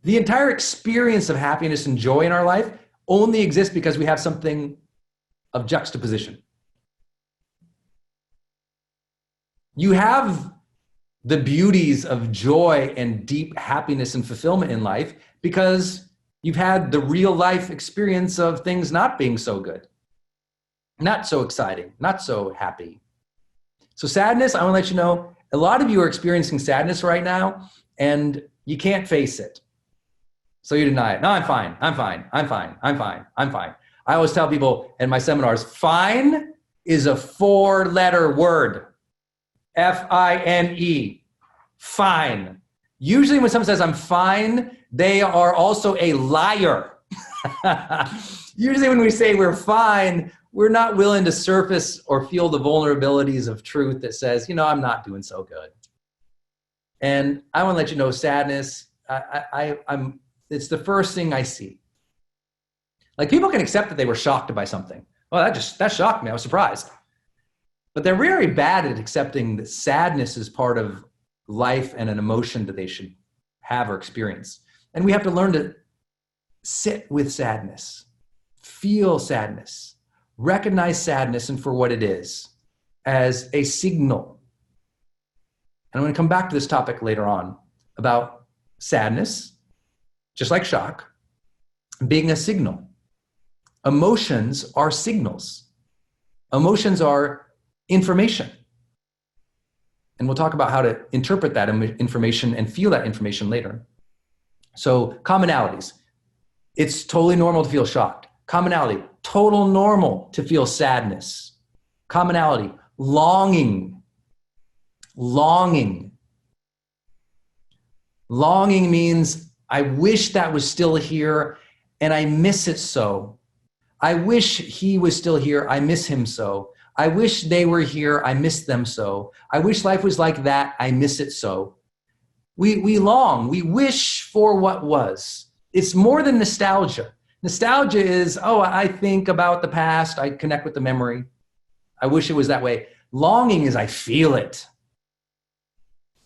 S1: The entire experience of happiness and joy in our life only exists because we have something of juxtaposition. You have the beauties of joy and deep happiness and fulfillment in life because you've had the real life experience of things not being so good, not so exciting, not so happy. So sadness, I want to let you know, a lot of you are experiencing sadness right now and you can't face it. So you deny it. No, I'm fine. I'm fine. I'm fine. I'm fine. I'm fine. I always tell people in my seminars, fine is a 4-letter word. F-I-N-E. Fine. Usually when someone says I'm fine, they are also a liar. Usually when we say we're fine, we're not willing to surface or feel the vulnerabilities of truth that says, I'm not doing so good. And I want to let you know, sadness, it's the first thing I see. Like people can accept that they were shocked by something. Well, that shocked me. I was surprised. But they're very bad at accepting that sadness is part of life and an emotion that they should have or experience. And we have to learn to sit with sadness, feel sadness, recognize sadness and for what it is, as a signal. And I'm going to come back to this topic later on about sadness, just like shock, being a signal. Emotions are signals. Emotions are information. And we'll talk about how to interpret that information and feel that information later. So commonalities. It's totally normal to feel shocked. Commonality, total normal to feel sadness. Commonality, longing. Longing. Longing means I wish that was still here and I miss it so. I wish he was still here, I miss him so. I wish they were here, I miss them so. I wish life was like that, I miss it so. We long, we wish for what was. It's more than nostalgia. Nostalgia is, oh, I think about the past, I connect with the memory. I wish it was that way. Longing is I feel it.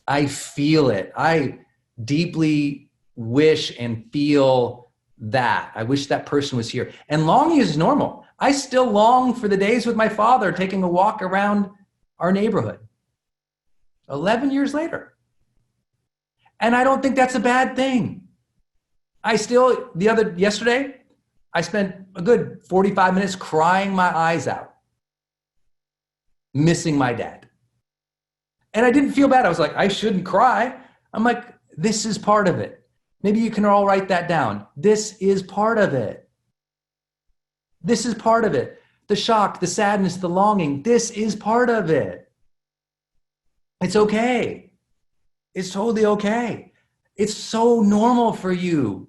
S1: I feel it. I deeply wish and feel that. I wish that person was here. And longing is normal. I still long for the days with my father taking a walk around our neighborhood 11 years later. And I don't think that's a bad thing. Yesterday, I spent a good 45 minutes crying my eyes out, missing my dad. And I didn't feel bad. I was like, I shouldn't cry. I'm like, this is part of it. Maybe you can all write that down. This is part of it. This is part of it. The shock, the sadness, the longing, this is part of it. It's okay. It's totally okay. It's so normal for you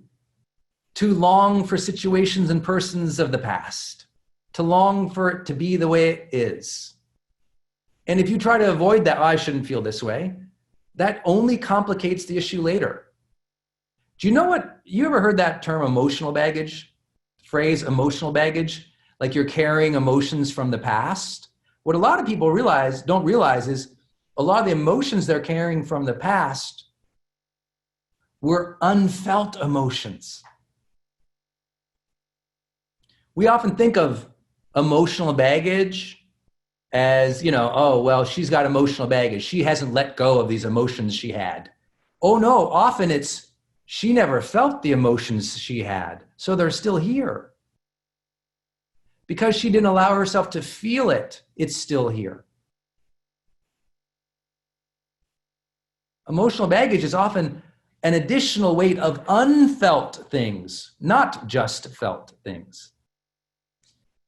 S1: to long for situations and persons of the past, to long for it to be the way it is. And if you try to avoid that, oh, I shouldn't feel this way, that only complicates the issue later. Do you know what, you ever heard that term emotional baggage? Phrase emotional baggage? Like you're carrying emotions from the past? What a lot of people don't realize is a lot of the emotions they're carrying from the past were unfelt emotions. We often think of emotional baggage as, oh, well, she's got emotional baggage. She hasn't let go of these emotions she had. Oh no, often it's she never felt the emotions she had, so they're still here. Because she didn't allow herself to feel it, it's still here. Emotional baggage is often an additional weight of unfelt things, not just felt things.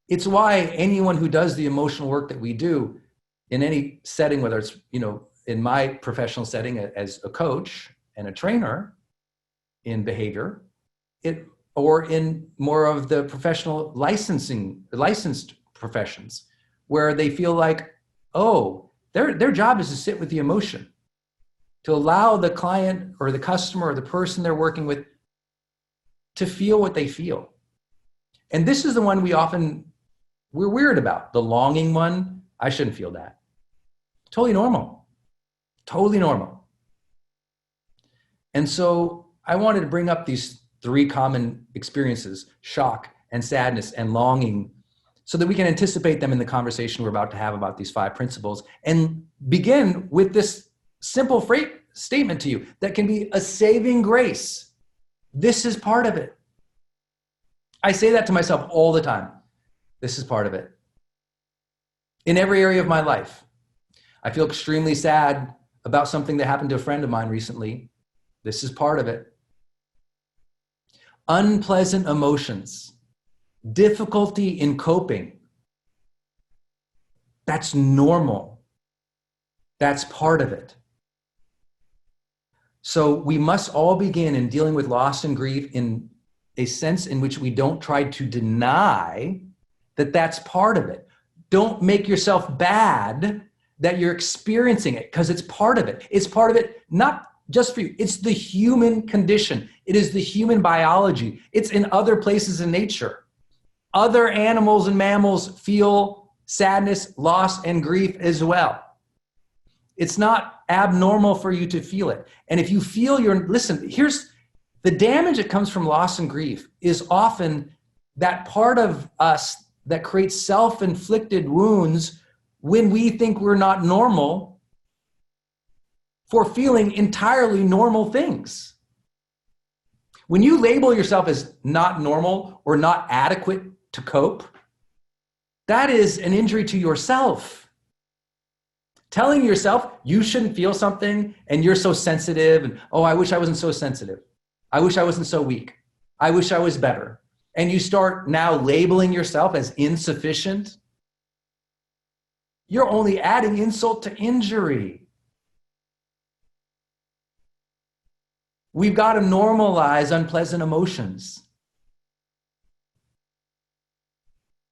S1: It's why anyone who does the emotional work that we do in any setting, whether it's, in my professional setting as a coach and a trainer in behavior, or in more of the professional licensed professions, where they feel like, oh, their job is to sit with the emotion, to allow the client or the customer or the person they're working with to feel what they feel. And this is the one we're weird about. The longing one, I shouldn't feel that. Totally normal. Totally normal. And so I wanted to bring up these three common experiences, shock and sadness and longing, so that we can anticipate them in the conversation we're about to have about these 5 principles, and begin with this simple statement to you that can be a saving grace. This is part of it. I say that to myself all the time. This is part of it. In every area of my life. I feel extremely sad about something that happened to a friend of mine recently. This is part of it. Unpleasant emotions, difficulty in coping. That's normal. That's part of it. So we must all begin in dealing with loss and grief in a sense in which we don't try to deny that that's part of it. Don't make yourself bad that you're experiencing it, because it's part of it. It's part of it, not just for you. It's the human condition. It is the human biology. It's in other places in nature. Other animals and mammals feel sadness, loss, and grief as well. It's not abnormal for you to feel it. And if you feel listen, here's the damage that comes from loss and grief is often that part of us that creates self-inflicted wounds when we think we're not normal for feeling entirely normal things. When you label yourself as not normal or not adequate to cope, that is an injury to yourself. Telling yourself you shouldn't feel something and you're so sensitive and, oh, I wish I wasn't so sensitive. I wish I wasn't so weak. I wish I was better. And you start now labeling yourself as insufficient. You're only adding insult to injury. We've got to normalize unpleasant emotions.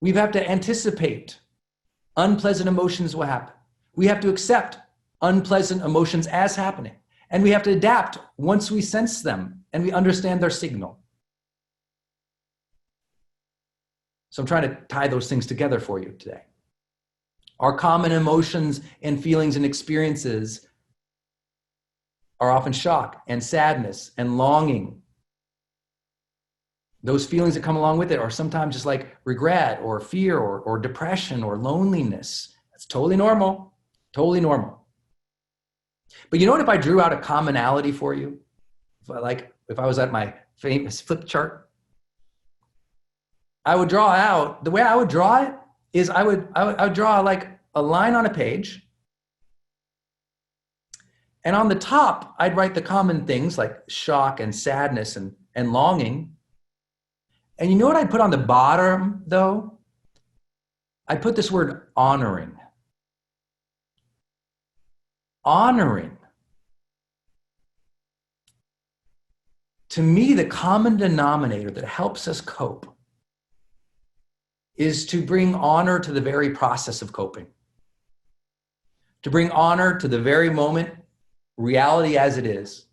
S1: We have to anticipate unpleasant emotions will happen. We have to accept unpleasant emotions as happening. And we have to adapt once we sense them and we understand their signal. So I'm trying to tie those things together for you today. Our common emotions and feelings and experiences are often shock and sadness and longing. Those feelings that come along with it are sometimes just like regret or fear or depression or loneliness. That's totally normal, totally normal. But you know what, if I drew out a commonality for you, if I was at my famous flip chart, I would draw out, the way I would draw it is I would draw like a line on a page. And on the top, I'd write the common things like shock and sadness and longing. And you know what I'd put on the bottom though? I'd put this word honoring. Honoring. To me, the common denominator that helps us cope is to bring honor to the very process of coping. To bring honor to the very moment, reality as it is.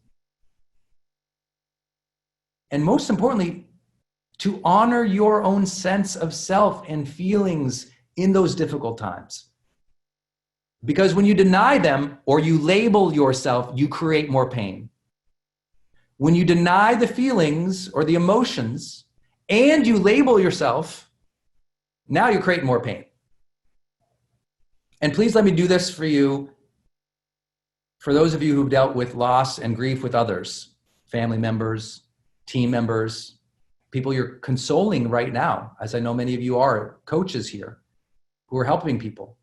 S1: And most importantly, to honor your own sense of self and feelings in those difficult times. Because when you deny them or you label yourself, you create more pain. When you deny the feelings or the emotions and you label yourself, now you create more pain. And please let me do this for you. For those of you who've dealt with loss and grief with others, family members, team members, people you're consoling right now, as I know many of you are coaches here who are helping people.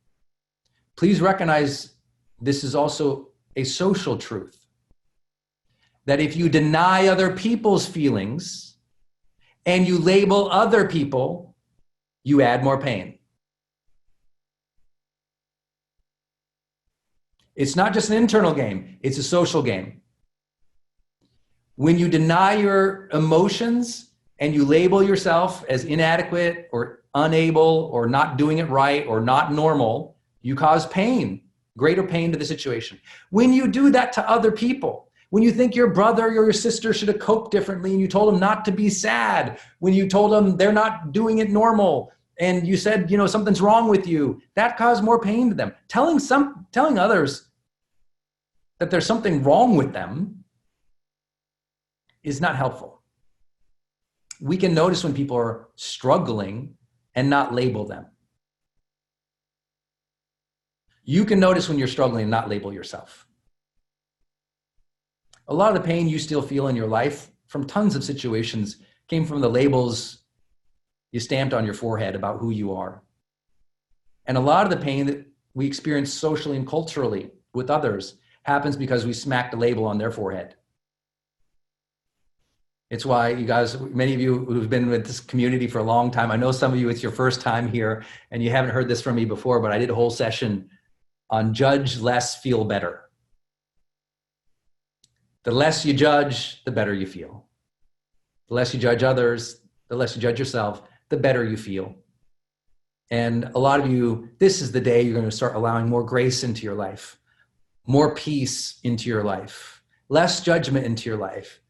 S1: Please recognize this is also a social truth. That if you deny other people's feelings and you label other people, you add more pain. It's not just an internal game, it's a social game. When you deny your emotions and you label yourself as inadequate or unable or not doing it right or not normal, you cause pain, greater pain to the situation. When you do that to other people, when you think your brother or your sister should have coped differently and you told them not to be sad, when you told them they're not doing it normal, and you said, something's wrong with you, that caused more pain to them. Telling others that there's something wrong with them is not helpful. We can notice when people are struggling and not label them. You can notice when you're struggling and not label yourself. A lot of the pain you still feel in your life from tons of situations came from the labels you stamped on your forehead about who you are. And a lot of the pain that we experience socially and culturally with others happens because we smacked a label on their forehead. It's why you guys, many of you who've been with this community for a long time, I know some of you, it's your first time here and you haven't heard this from me before, but I did a whole session on judge less, feel better. The less you judge, the better you feel. The less you judge others, the less you judge yourself, the better you feel. And a lot of you, this is the day you're going to start allowing more grace into your life, more peace into your life, less judgment into your life.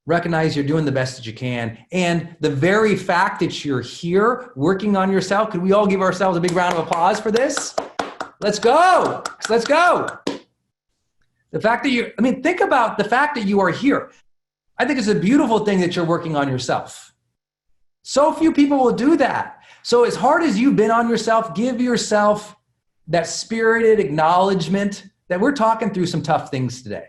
S1: Recognize you're doing the best that you can. And the very fact that you're here working on yourself, could we all give ourselves a big round of applause for this? Let's go. Let's go. The fact that think about the fact that you are here. I think it's a beautiful thing that you're working on yourself. So few people will do that. So as hard as you've been on yourself, give yourself that spirited acknowledgement that we're talking through some tough things today.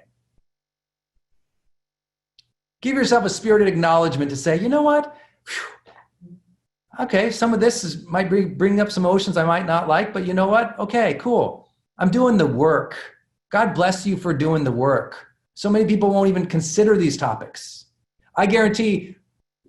S1: Give yourself a spirited acknowledgement to say, you know what? Whew. Okay, some of this might bring up some emotions I might not like, but you know what? Okay, cool. I'm doing the work. God bless you for doing the work. So many people won't even consider these topics. I guarantee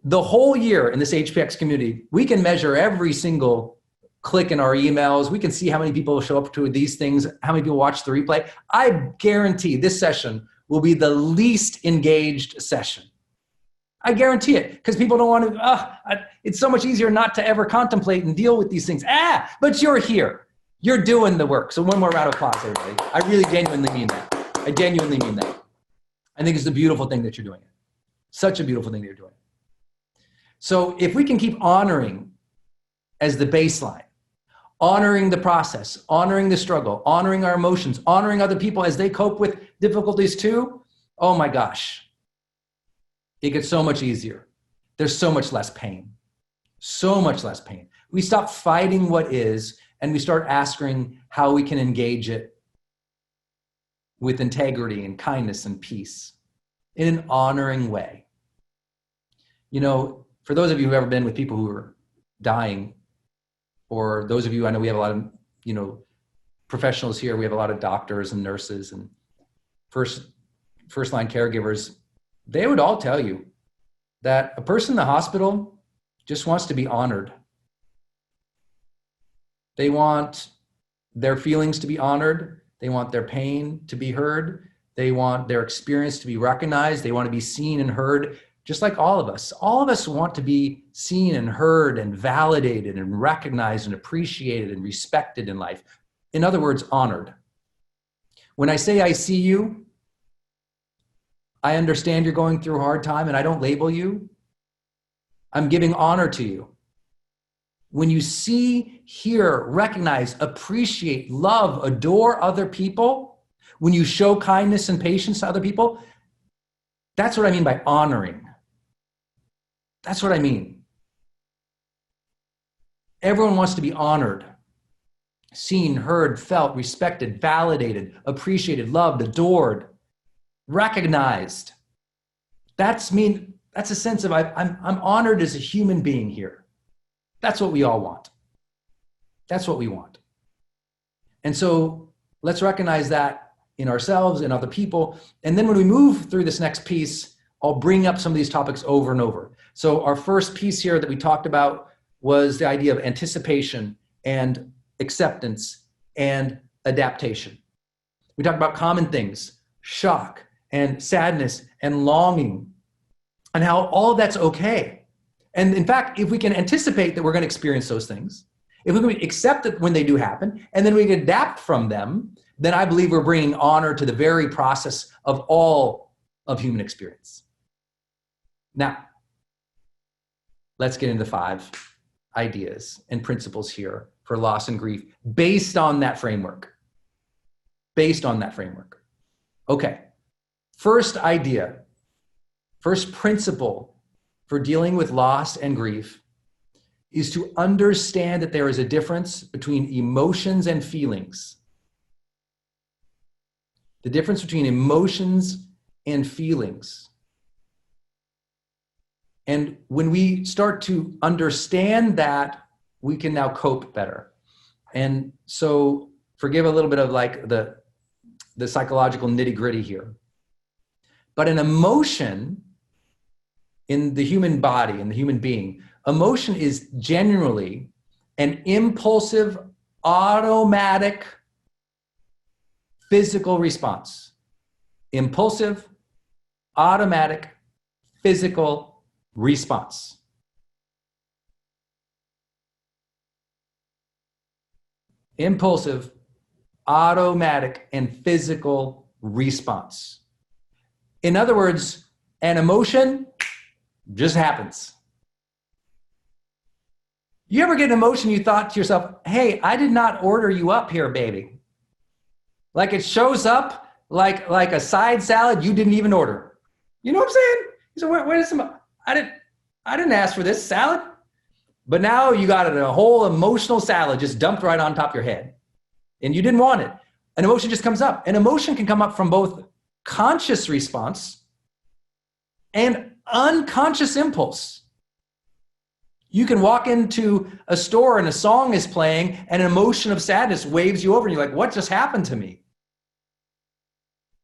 S1: the whole year in this HPX community, we can measure every single click in our emails. We can see how many people show up to these things, how many people watch the replay. I guarantee this session will be the least engaged session. I guarantee it, because people don't want to, it's so much easier not to ever contemplate and deal with these things. But you're here. You're doing the work. So one more round of applause, everybody. I really genuinely mean that. I genuinely mean that. I think it's a beautiful thing that you're doing it. Such a beautiful thing that you're doing. So if we can keep honoring as the baseline, honoring the process, honoring the struggle, honoring our emotions, honoring other people as they cope with difficulties too, oh my gosh, it gets so much easier. There's so much less pain. So much less pain. We stop fighting what is, and we start asking how we can engage it with integrity and kindness and peace in an honoring way. You know, for those of you who've ever been with people who are dying, or those of you, I know we have a lot of, you know, professionals here. We have a lot of doctors and nurses and first line caregivers. They would all tell you that a person in the hospital just wants to be honored. They want their feelings to be honored. They want their pain to be heard. They want their experience to be recognized. They want to be seen and heard, just like all of us. All of us want to be seen and heard and validated and recognized and appreciated and respected in life. In other words, honored. When I say I see you, I understand you're going through a hard time and I don't label you. I'm giving honor to you. When you see, hear, recognize, appreciate, love, adore other people, when you show kindness and patience to other people, that's what I mean by honoring. That's what I mean. Everyone wants to be honored, seen, heard, felt, respected, validated, appreciated, loved, adored, recognized. That's a sense of I'm honored as a human being here. That's what we all want. That's what we want. And so let's recognize that in ourselves and other people. And then when we move through this next piece, I'll bring up some of these topics over and over. So our first piece here that we talked about was the idea of anticipation and acceptance and adaptation. We talked about common things, shock and sadness and longing, and how all of that's okay. And in fact, if we can anticipate that we're going to experience those things, if we can accept it when they do happen, and then we can adapt from them, then I believe we're bringing honor to the very process of all of human experience. Now, let's get into 5 ideas and principles here for loss and grief based on that framework. Based on that framework. Okay, first idea, first principle for dealing with loss and grief is to understand that there is a difference between emotions and feelings. The difference between emotions and feelings. And when we start to understand that, we can now cope better. And so forgive a little bit of like the psychological nitty-gritty here. But an emotion in the human body, in the human being, emotion is generally an impulsive, automatic, physical response. Impulsive, automatic, physical response. Impulsive, automatic, and physical response. In other words, an emotion just happens. You ever get an emotion you thought to yourself, hey, I did not order you up here, baby. Like it shows up like a side salad you didn't even order. You know what I'm saying? You say, wait a second, I didn't ask for this salad. But now you got a whole emotional salad just dumped right on top of your head. And you didn't want it. An emotion just comes up. An emotion can come up from both conscious response and unconscious impulse. You can walk into a store and a song is playing and an emotion of sadness waves you over and you're like, what just happened to me?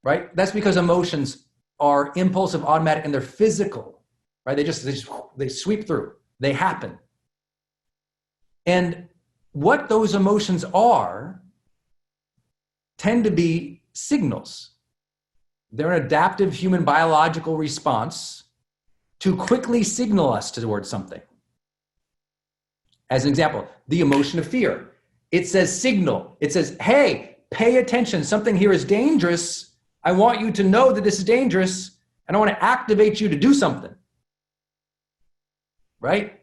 S1: Right? That's because emotions are impulsive, automatic, and they're physical, right? They sweep through, they happen. And what those emotions are tend to be signals. They're an adaptive human biological response to quickly signal us towards something. As an example, the emotion of fear. It says signal. It says, hey, pay attention. Something here is dangerous. I want you to know that this is dangerous, and I want to activate you to do something. Right?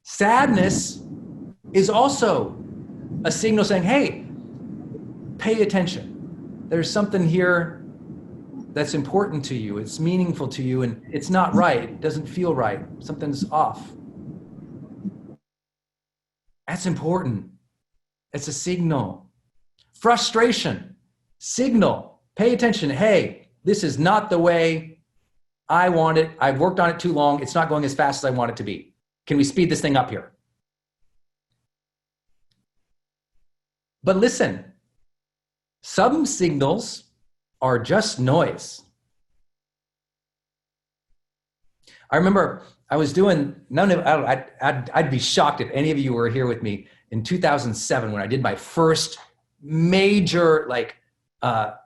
S1: Sadness is also a signal saying, hey, pay attention. There's something here that's important to you. It's meaningful to you, and it's not right. It doesn't feel right. Something's off. That's important. It's a signal. Frustration, signal. Pay attention. Hey, this is not the way I want it. I've worked on it too long. It's not going as fast as I want it to be. Can we speed this thing up here? But listen, some signals are just noise. I remember I was doing, I'd be shocked if any of you were here with me in 2007 when I did my first major, I've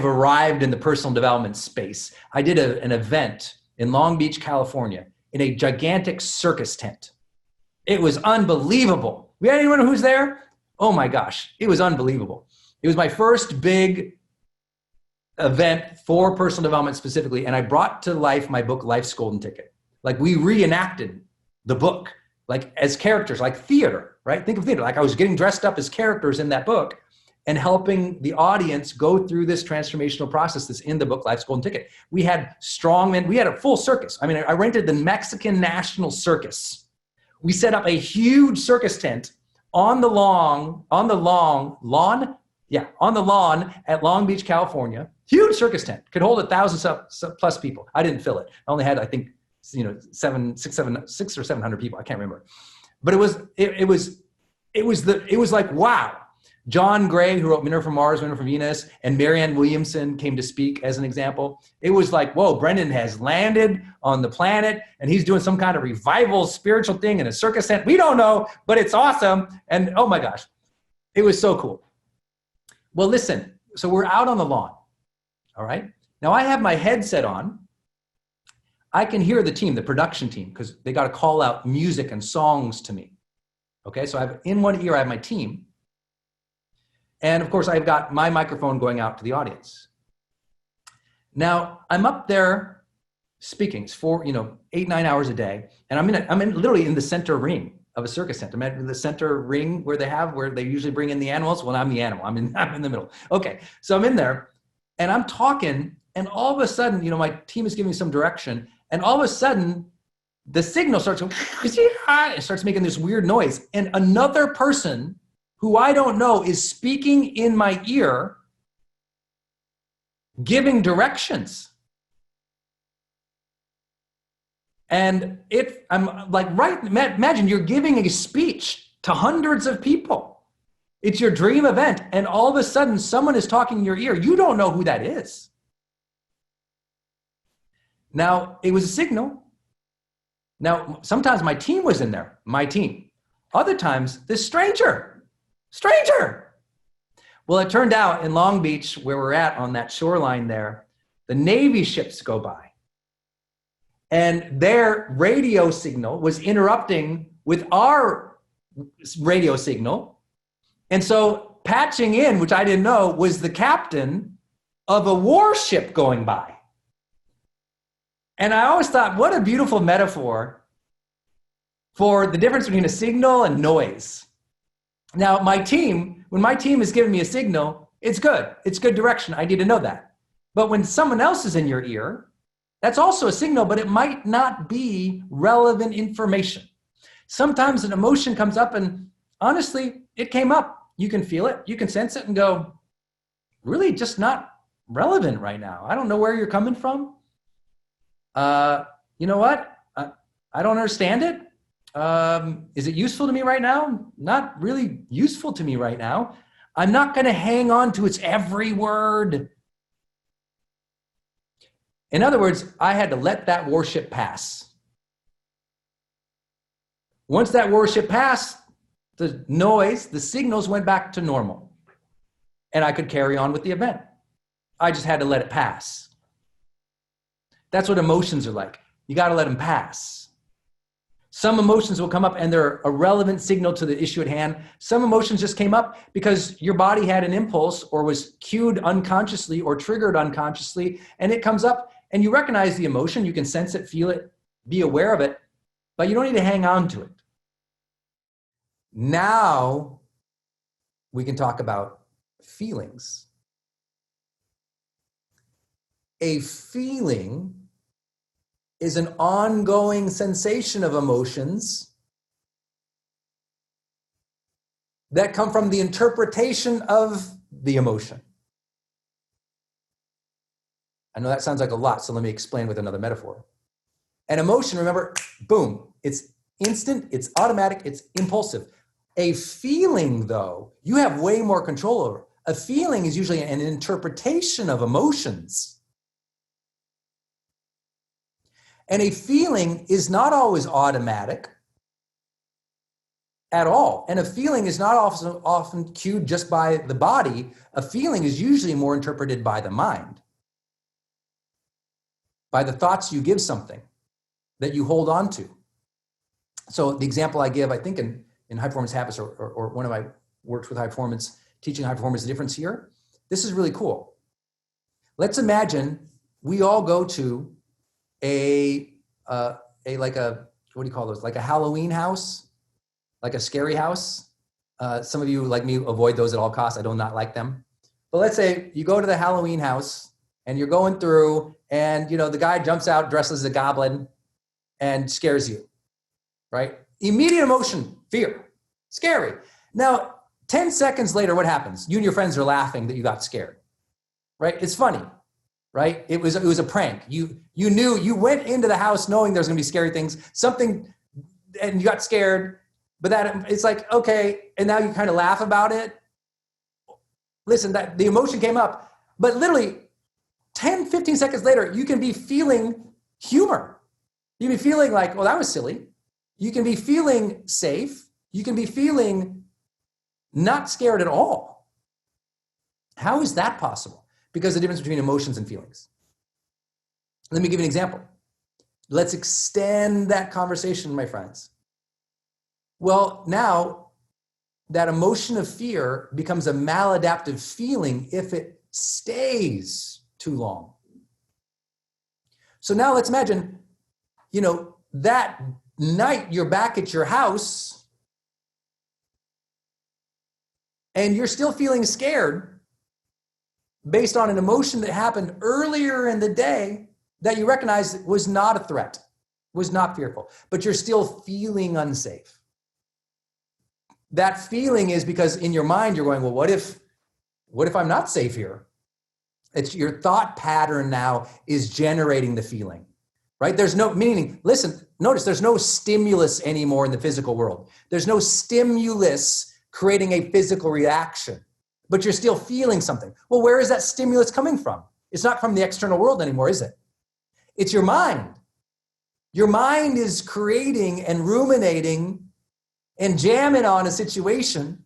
S1: arrived in the personal development space. I did an event in Long Beach, California, in a gigantic circus tent. It was unbelievable. We had anyone who's there? Oh my gosh, it was unbelievable. It was my first big event for personal development specifically, and I brought to life my book, Life's Golden Ticket. Like, we reenacted the book, like as characters, like theater, right? Think of theater. Like, I was getting dressed up as characters in that book and helping the audience go through this transformational process that's in the book, Life's Golden Ticket. We had strongmen. We had a full circus. I mean, I rented the Mexican National Circus. We set up a huge circus tent on the lawn at Long Beach, California. Huge circus tent, could hold 1,000 plus people. I didn't fill it. I only had, I think, 600 or 700 people. I can't remember, but it was like, wow. John Gray, who wrote Men Are from Mars, Women Are from Venus, and Marianne Williamson came to speak as an example. It was like, whoa, Brendon has landed on the planet and he's doing some kind of revival spiritual thing in a circus tent. We don't know, but it's awesome. And oh my gosh, it was so cool. Well, listen, so we're out on the lawn. All right. Now I have my headset on. I can hear the team, the production team, because they got to call out music and songs to me. Okay. So I have in one ear, I have my team. And of course I've got my microphone going out to the audience. Now I'm up there speaking. It's for, 8-9 hours a day. And I'm literally in the center ring of a circus tent. I'm at the center ring where they usually bring in the animals. Well, I'm the animal. I'm in the middle. Okay. So I'm in there. And I'm talking, and all of a sudden, my team is giving me some direction, and all of a sudden, the signal starts going, it starts making this weird noise, and another person who I don't know is speaking in my ear, giving directions. And I'm like, right, imagine you're giving a speech to hundreds of people. It's your dream event, and all of a sudden someone is talking in your ear. You don't know who that is. Now, it was a signal. Now, sometimes my team was in there, my team. Other times, this stranger. Well, it turned out in Long Beach, where we're at on that shoreline there, the Navy ships go by. And their radio signal was interrupting with our radio signal. And so patching in, which I didn't know, was the captain of a warship going by. And I always thought, what a beautiful metaphor for the difference between a signal and noise. Now, when my team is giving me a signal, it's good. It's good direction. I need to know that. But when someone else is in your ear, that's also a signal, but it might not be relevant information. Sometimes an emotion comes up, and honestly, it came up. You can feel it, you can sense it and go, really just not relevant right now. I don't know where you're coming from. You know what? I don't understand it. Is it useful to me right now? Not really useful to me right now. I'm not going to hang on to its every word. In other words, I had to let that warship pass. Once that warship passed, the noise, the signals went back to normal. And I could carry on with the event. I just had to let it pass. That's what emotions are like. You got to let them pass. Some emotions will come up and they're a relevant signal to the issue at hand. Some emotions just came up because your body had an impulse or was cued unconsciously or triggered unconsciously, and it comes up and you recognize the emotion. You can sense it, feel it, be aware of it, but you don't need to hang on to it. Now we can talk about feelings. A feeling is an ongoing sensation of emotions that come from the interpretation of the emotion. I know that sounds like a lot, so let me explain with another metaphor. An emotion, remember, boom, it's instant, it's automatic, it's impulsive. A feeling, though, you have way more control over. A feeling is usually an interpretation of emotions. And a feeling is not always automatic at all. And a feeling is not often cued just by the body. A feeling is usually more interpreted by the mind, by the thoughts you give something that you hold on to. So the example I give, I think in high performance habits or one of my works with high performance, teaching high performance, the difference here, this is really cool. Let's imagine we all go to a like a, what do you call those? Like a Halloween house, like a scary house. Some of you, like me, avoid those at all costs. I do not like them. But let's say you go to the Halloween house and you're going through and, the guy jumps out dressed as a goblin and scares you, right? Immediate emotion, fear, scary. Now, 10 seconds later, what happens? You and your friends are laughing that you got scared, right? It's funny. Right? It was a prank. You knew, you went into the house knowing there's going to be scary things, something, and you got scared, but that it's like, okay. And now you kind of laugh about it. Listen, that the emotion came up, but literally 10, 15 seconds later, you can be feeling humor. You can be feeling like, well, that was silly. You can be feeling safe. You can be feeling not scared at all. How is that possible? Because the difference between emotions and feelings. Let me give you an example. Let's extend that conversation, my friends. Well, now that emotion of fear becomes a maladaptive feeling if it stays too long. So now let's imagine, that night you're back at your house and you're still feeling scared based on an emotion that happened earlier in the day that you recognize was not a threat, was not fearful, but you're still feeling unsafe. That feeling is because in your mind, you're going, well, what if I'm not safe here? It's your thought pattern now is generating the feeling, right? There's no meaning. Listen, notice there's no stimulus anymore in the physical world. There's no stimulus creating a physical reaction. But you're still feeling something. Well, where is that stimulus coming from? It's not from the external world anymore, is it? It's your mind. Your mind is creating and ruminating and jamming on a situation.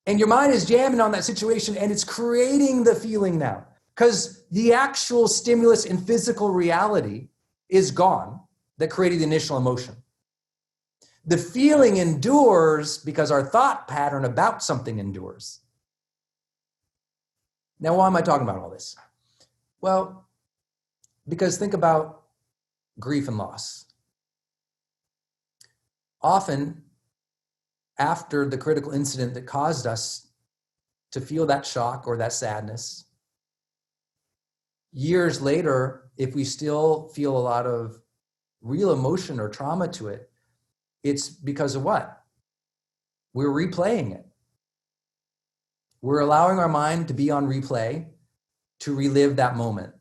S1: And your mind is jamming on that situation and it's creating the feeling now. Because the actual stimulus in physical reality is gone that created the initial emotion. The feeling endures because our thought pattern about something endures. Now, why am I talking about all this? Well, because think about grief and loss. Often, after the critical incident that caused us to feel that shock or that sadness, years later, if we still feel a lot of real emotion or trauma to it, it's because of what? We're replaying it. We're allowing our mind to be on replay to relive that moment.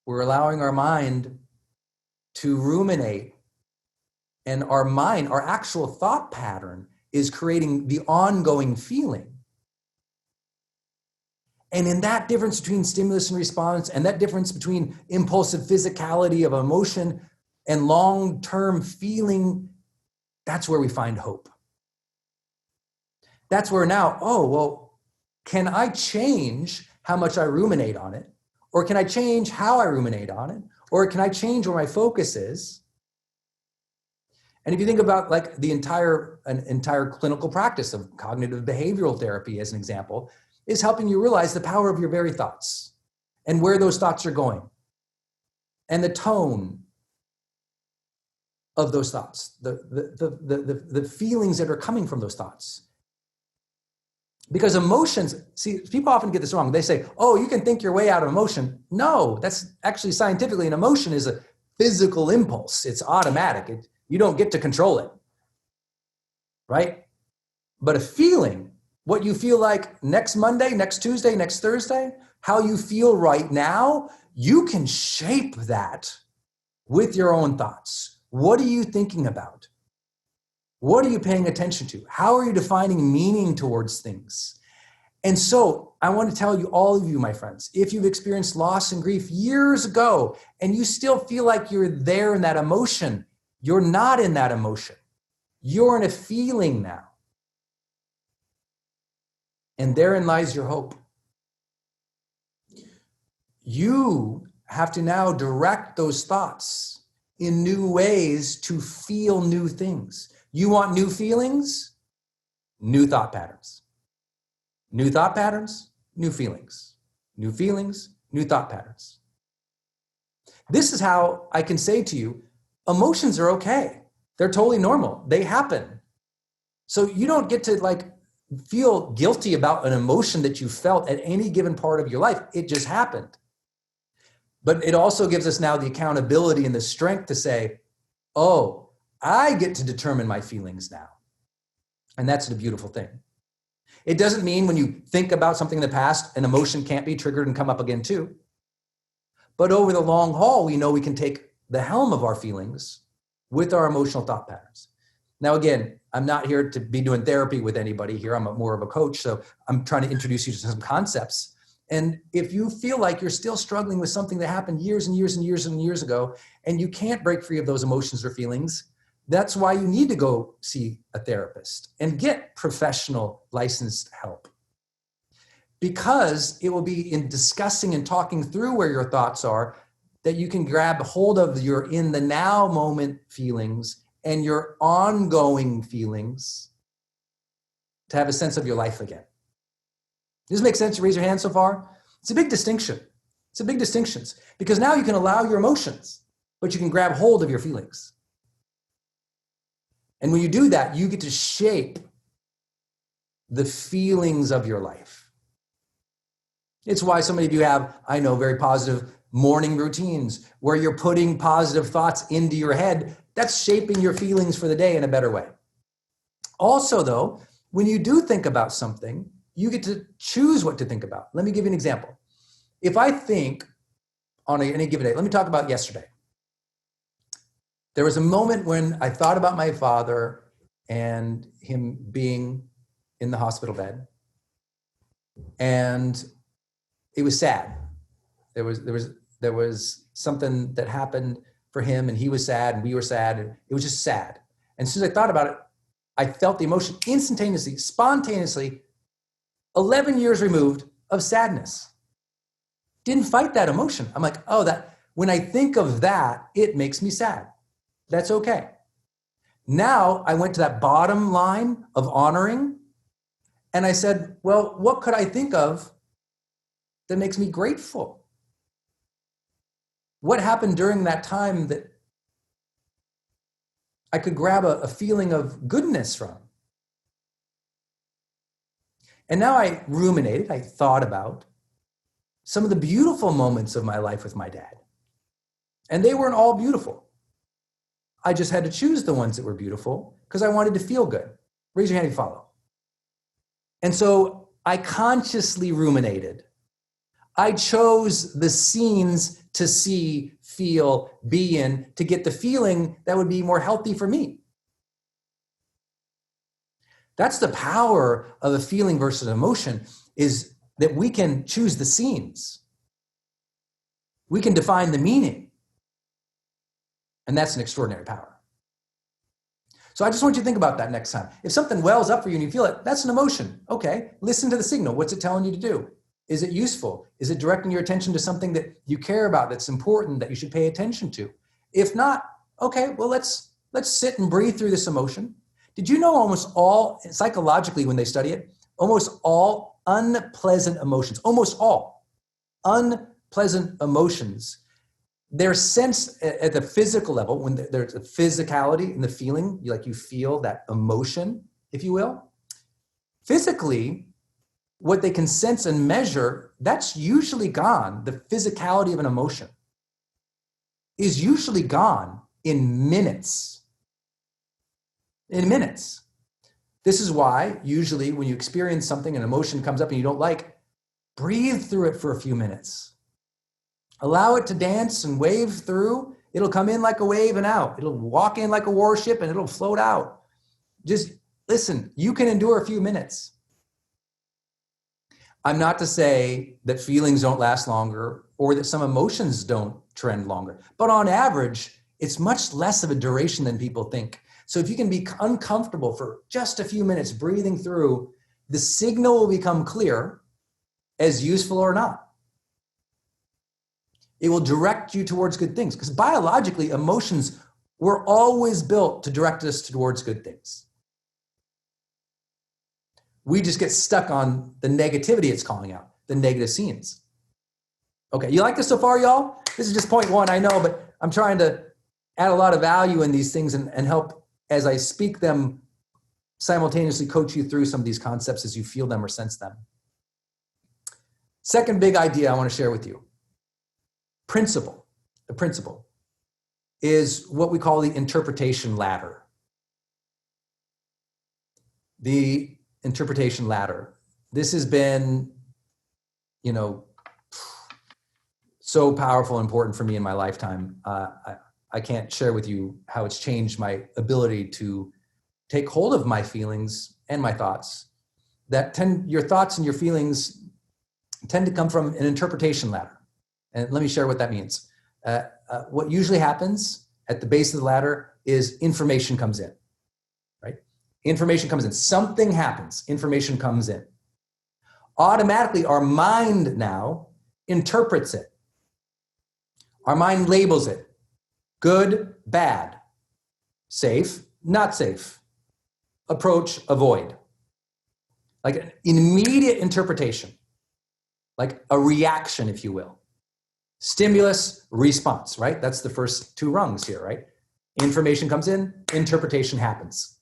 S1: We're allowing our mind to ruminate, and our mind, our actual thought pattern, is creating the ongoing feeling. And in that difference between stimulus and response, and that difference between impulsive physicality of emotion and long-term feeling, that's where we find hope. That's where now, oh, well, can I change how much I ruminate on it? Or can I change how I ruminate on it? Or can I change where my focus is? And if you think about like an entire clinical practice of cognitive behavioral therapy as an example, is helping you realize the power of your very thoughts and where those thoughts are going and the tone of those thoughts, the feelings that are coming from those thoughts. Because emotions, see, people often get this wrong. They say, oh, you can think your way out of emotion. No, that's actually scientifically, an emotion is a physical impulse. It's automatic. You don't get to control it, right? But a feeling, what you feel like next Monday, next Tuesday, next Thursday, how you feel right now, you can shape that with your own thoughts. What are you thinking about? What are you paying attention to? How are you defining meaning towards things? And so I want to tell you, all of you, my friends, if you've experienced loss and grief years ago and you still feel like you're there in that emotion, you're not in that emotion. You're in a feeling now. And therein lies your hope. You have to now direct those thoughts in new ways to feel new things. You want new feelings? New thought patterns. New thought patterns, new feelings. New feelings, new thought patterns. This is how I can say to you, emotions are okay. They're totally normal. They happen. So you don't get to like feel guilty about an emotion that you felt at any given part of your life. It just happened. But it also gives us now the accountability and the strength to say, oh, I get to determine my feelings now. And that's the beautiful thing. It doesn't mean when you think about something in the past, an emotion can't be triggered and come up again too. But over the long haul, we know we can take the helm of our feelings with our emotional thought patterns. Now, again, I'm not here to be doing therapy with anybody here. I'm more of a coach. So I'm trying to introduce you to some concepts. And if you feel like you're still struggling with something that happened years and years and years and years ago, and you can't break free of those emotions or feelings, that's why you need to go see a therapist and get professional licensed help. Because it will be in discussing and talking through where your thoughts are that you can grab hold of your in the now moment feelings and your ongoing feelings to have a sense of your life again. Does this make sense? Raise your hand so far. It's a big distinction. It's a big distinction because now you can allow your emotions, but you can grab hold of your feelings. And when you do that, you get to shape the feelings of your life. It's why so many of you have, I know, very positive morning routines where you're putting positive thoughts into your head. That's shaping your feelings for the day in a better way. Also, though, when you do think about something, you get to choose what to think about. Let me give you an example. If I think on any given day, let me talk about yesterday. There was a moment when I thought about my father and him being in the hospital bed. And it was sad. There was something that happened for him and he was sad and we were sad and it was just sad. And as soon as I thought about it, I felt the emotion instantaneously, spontaneously, 11 years removed of sadness. Didn't fight that emotion. I'm like, oh, that when I think of that, it makes me sad. That's okay. Now I went to that bottom line of honoring and I said, well, what could I think of that makes me grateful? What happened during that time that I could grab a feeling of goodness from? And now I ruminated, I thought about some of the beautiful moments of my life with my dad. And they weren't all beautiful. I just had to choose the ones that were beautiful because I wanted to feel good. Raise your hand if you follow. And so I consciously ruminated. I chose the scenes to see, feel, be in, to get the feeling that would be more healthy for me. That's the power of a feeling versus emotion, is that we can choose the scenes. We can define the meaning. And that's an extraordinary power. So I just want you to think about that next time. If something wells up for you and you feel it, that's an emotion. Okay, listen to the signal. What's it telling you to do? Is it useful? Is it directing your attention to something that you care about, that's important, that you should pay attention to? If not, okay, well, let's sit and breathe through this emotion. Did you know almost all, psychologically when they study it, almost all unpleasant emotions, almost all unpleasant emotions, they're sensed at the physical level, when there's a physicality in the feeling, you feel that emotion, if you will. Physically, what they can sense and measure, that's usually gone. The physicality of an emotion is usually gone in minutes. In minutes. This is why usually when you experience something, an emotion comes up and you don't like, breathe through it for a few minutes. Allow it to dance and wave through. It'll come in like a wave and out. It'll walk in like a warship and it'll float out. Just listen, you can endure a few minutes. I'm not to say that feelings don't last longer or that some emotions don't trend longer, but on average, it's much less of a duration than people think. So if you can be uncomfortable for just a few minutes breathing through, the signal will become clear as useful or not. It will direct you towards good things, because biologically, emotions were always built to direct us towards good things. We just get stuck on the negativity it's calling out, the negative scenes. Okay, you like this so far, y'all? This is just point one, I know, but I'm trying to add a lot of value in these things and help, as I speak them, simultaneously coach you through some of these concepts as you feel them or sense them. Second big idea I want to share with you. The principle is what we call the interpretation ladder. The interpretation ladder. This has been, so powerful and important for me in my lifetime. I can't share with you how it's changed my ability to take hold of my feelings and my thoughts. Your thoughts and your feelings tend to come from an interpretation ladder. And let me share what that means. What usually happens at the base of the ladder is information comes in, right? Information comes in. Something happens. Information comes in. Automatically, our mind now interprets it. Our mind labels it. Good, bad. Safe, not safe. Approach, avoid. Like an immediate interpretation. Like a reaction, if you will. Stimulus, response, right? That's the first two rungs here, right? Information comes in, interpretation happens.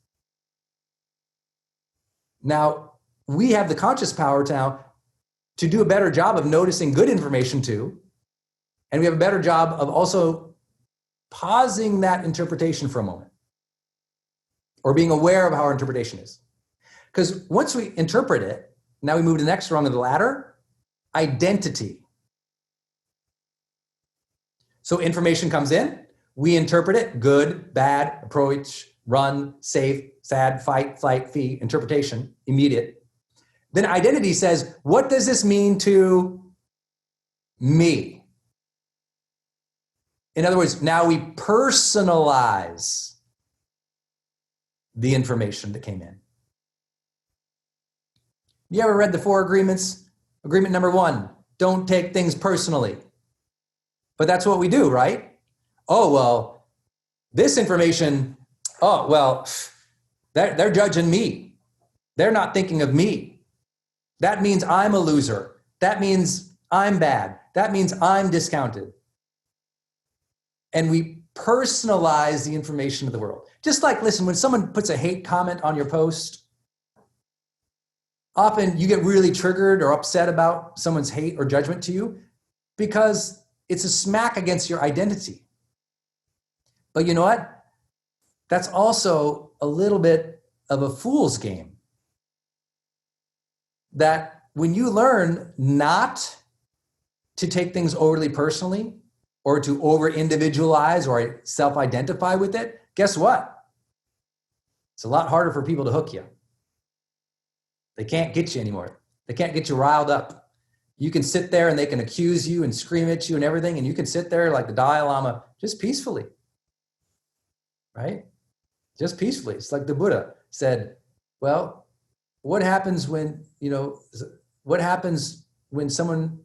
S1: Now, we have the conscious power now to do a better job of noticing good information too. And we have a better job of also pausing that interpretation for a moment. Or being aware of how our interpretation is. Because once we interpret it, now we move to the next rung of the ladder, identity. So information comes in, we interpret it, good, bad, approach, run, safe, sad, fight, flight, flee, interpretation, immediate. Then identity says, what does this mean to me? In other words, now we personalize the information that came in. You ever read the 4 agreements? Agreement number 1, don't take things personally. But that's what we do, right? Oh, well, this information, they're judging me. They're not thinking of me. That means I'm a loser. That means I'm bad. That means I'm discounted. And we personalize the information of the world. Just like, listen, when someone puts a hate comment on your post, often you get really triggered or upset about someone's hate or judgment to you because it's a smack against your identity. But you know what? That's also a little bit of a fool's game. That when you learn not to take things overly personally or to over-individualize or self-identify with it, guess what? It's a lot harder for people to hook you. They can't get you anymore. They can't get you riled up. You can sit there and they can accuse you and scream at you and everything, and you can sit there like the Dalai Lama, just peacefully, right? Just peacefully. It's like the Buddha said, well, what happens when someone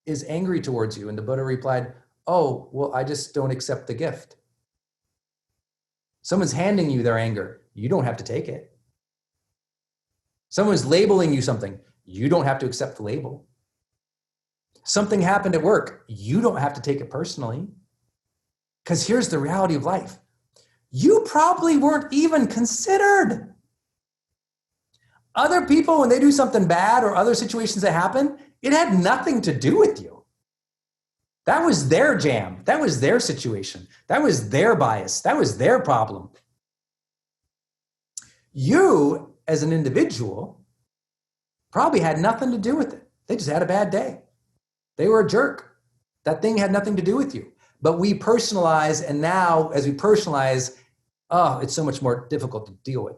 S1: is angry towards you? And the Buddha replied, oh, well, I just don't accept the gift. Someone's handing you their anger. You don't have to take it. Someone's labeling you something. You don't have to accept the label. Something happened at work. You don't have to take it personally. Because here's the reality of life. You probably weren't even considered. Other people, when they do something bad or other situations that happen, it had nothing to do with you. That was their jam. That was their situation. That was their bias. That was their problem. You, as an individual, probably had nothing to do with it. They just had a bad day. They were a jerk. That thing had nothing to do with you. But we personalize, and now as we personalize, it's so much more difficult to deal with.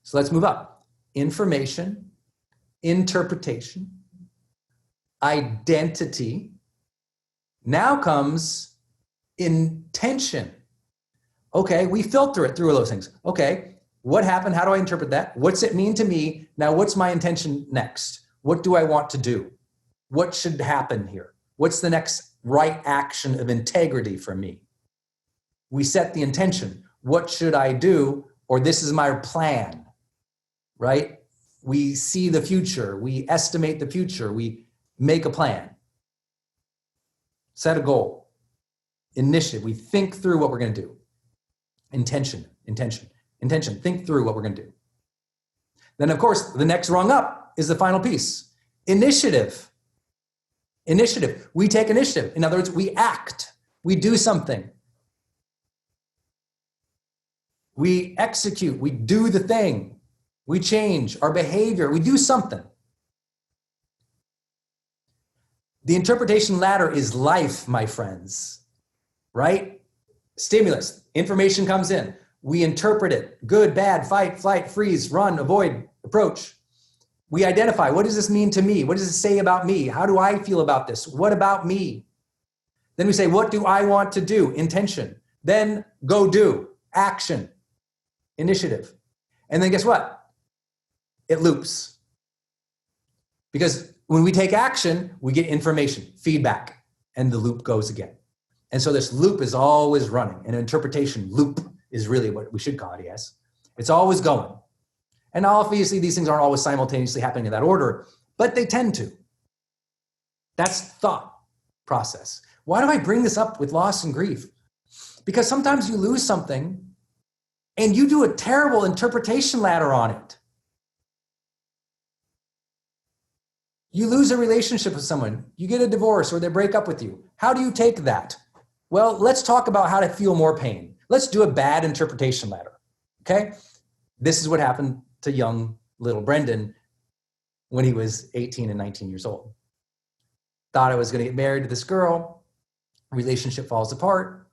S1: So let's move up. Information, interpretation, identity. Now comes intention. Okay, we filter it through those things. Okay, what happened? How do I interpret that? What's it mean to me? Now, what's my intention next? What do I want to do? What should happen here? What's the next right action of integrity for me? We set the intention. What should I do? Or this is my plan, right? We see the future. We estimate the future. We make a plan. Set a goal. Initiative. We think through what we're going to do. Intention. Think through what we're going to do. Then, of course, the next rung up is the final piece. Initiative. We take initiative. In other words, we act. We do something. We execute. We do the thing. We change our behavior. We do something. The interpretation ladder is life, my friends, right? Stimulus, information comes in. We interpret it. Good, bad, fight, flight, freeze, run, avoid, approach. We identify, what does this mean to me? What does it say about me? How do I feel about this? What about me? Then we say, what do I want to do? Intention. Then go do. Action. Initiative. And then guess what? It loops. Because when we take action, we get information, feedback, and the loop goes again. And so this loop is always running. An interpretation loop is really what we should call it, yes. It's always going. And obviously these things aren't always simultaneously happening in that order, but they tend to. That's thought process. Why do I bring this up with loss and grief? Because sometimes you lose something and you do a terrible interpretation ladder on it. You lose a relationship with someone, you get a divorce or they break up with you. How do you take that? Well, let's talk about how to feel more pain. Let's do a bad interpretation ladder, okay? This is what happened to young little Brendon when he was 18 and 19 years old. Thought I was going to get married to this girl. Relationship falls apart.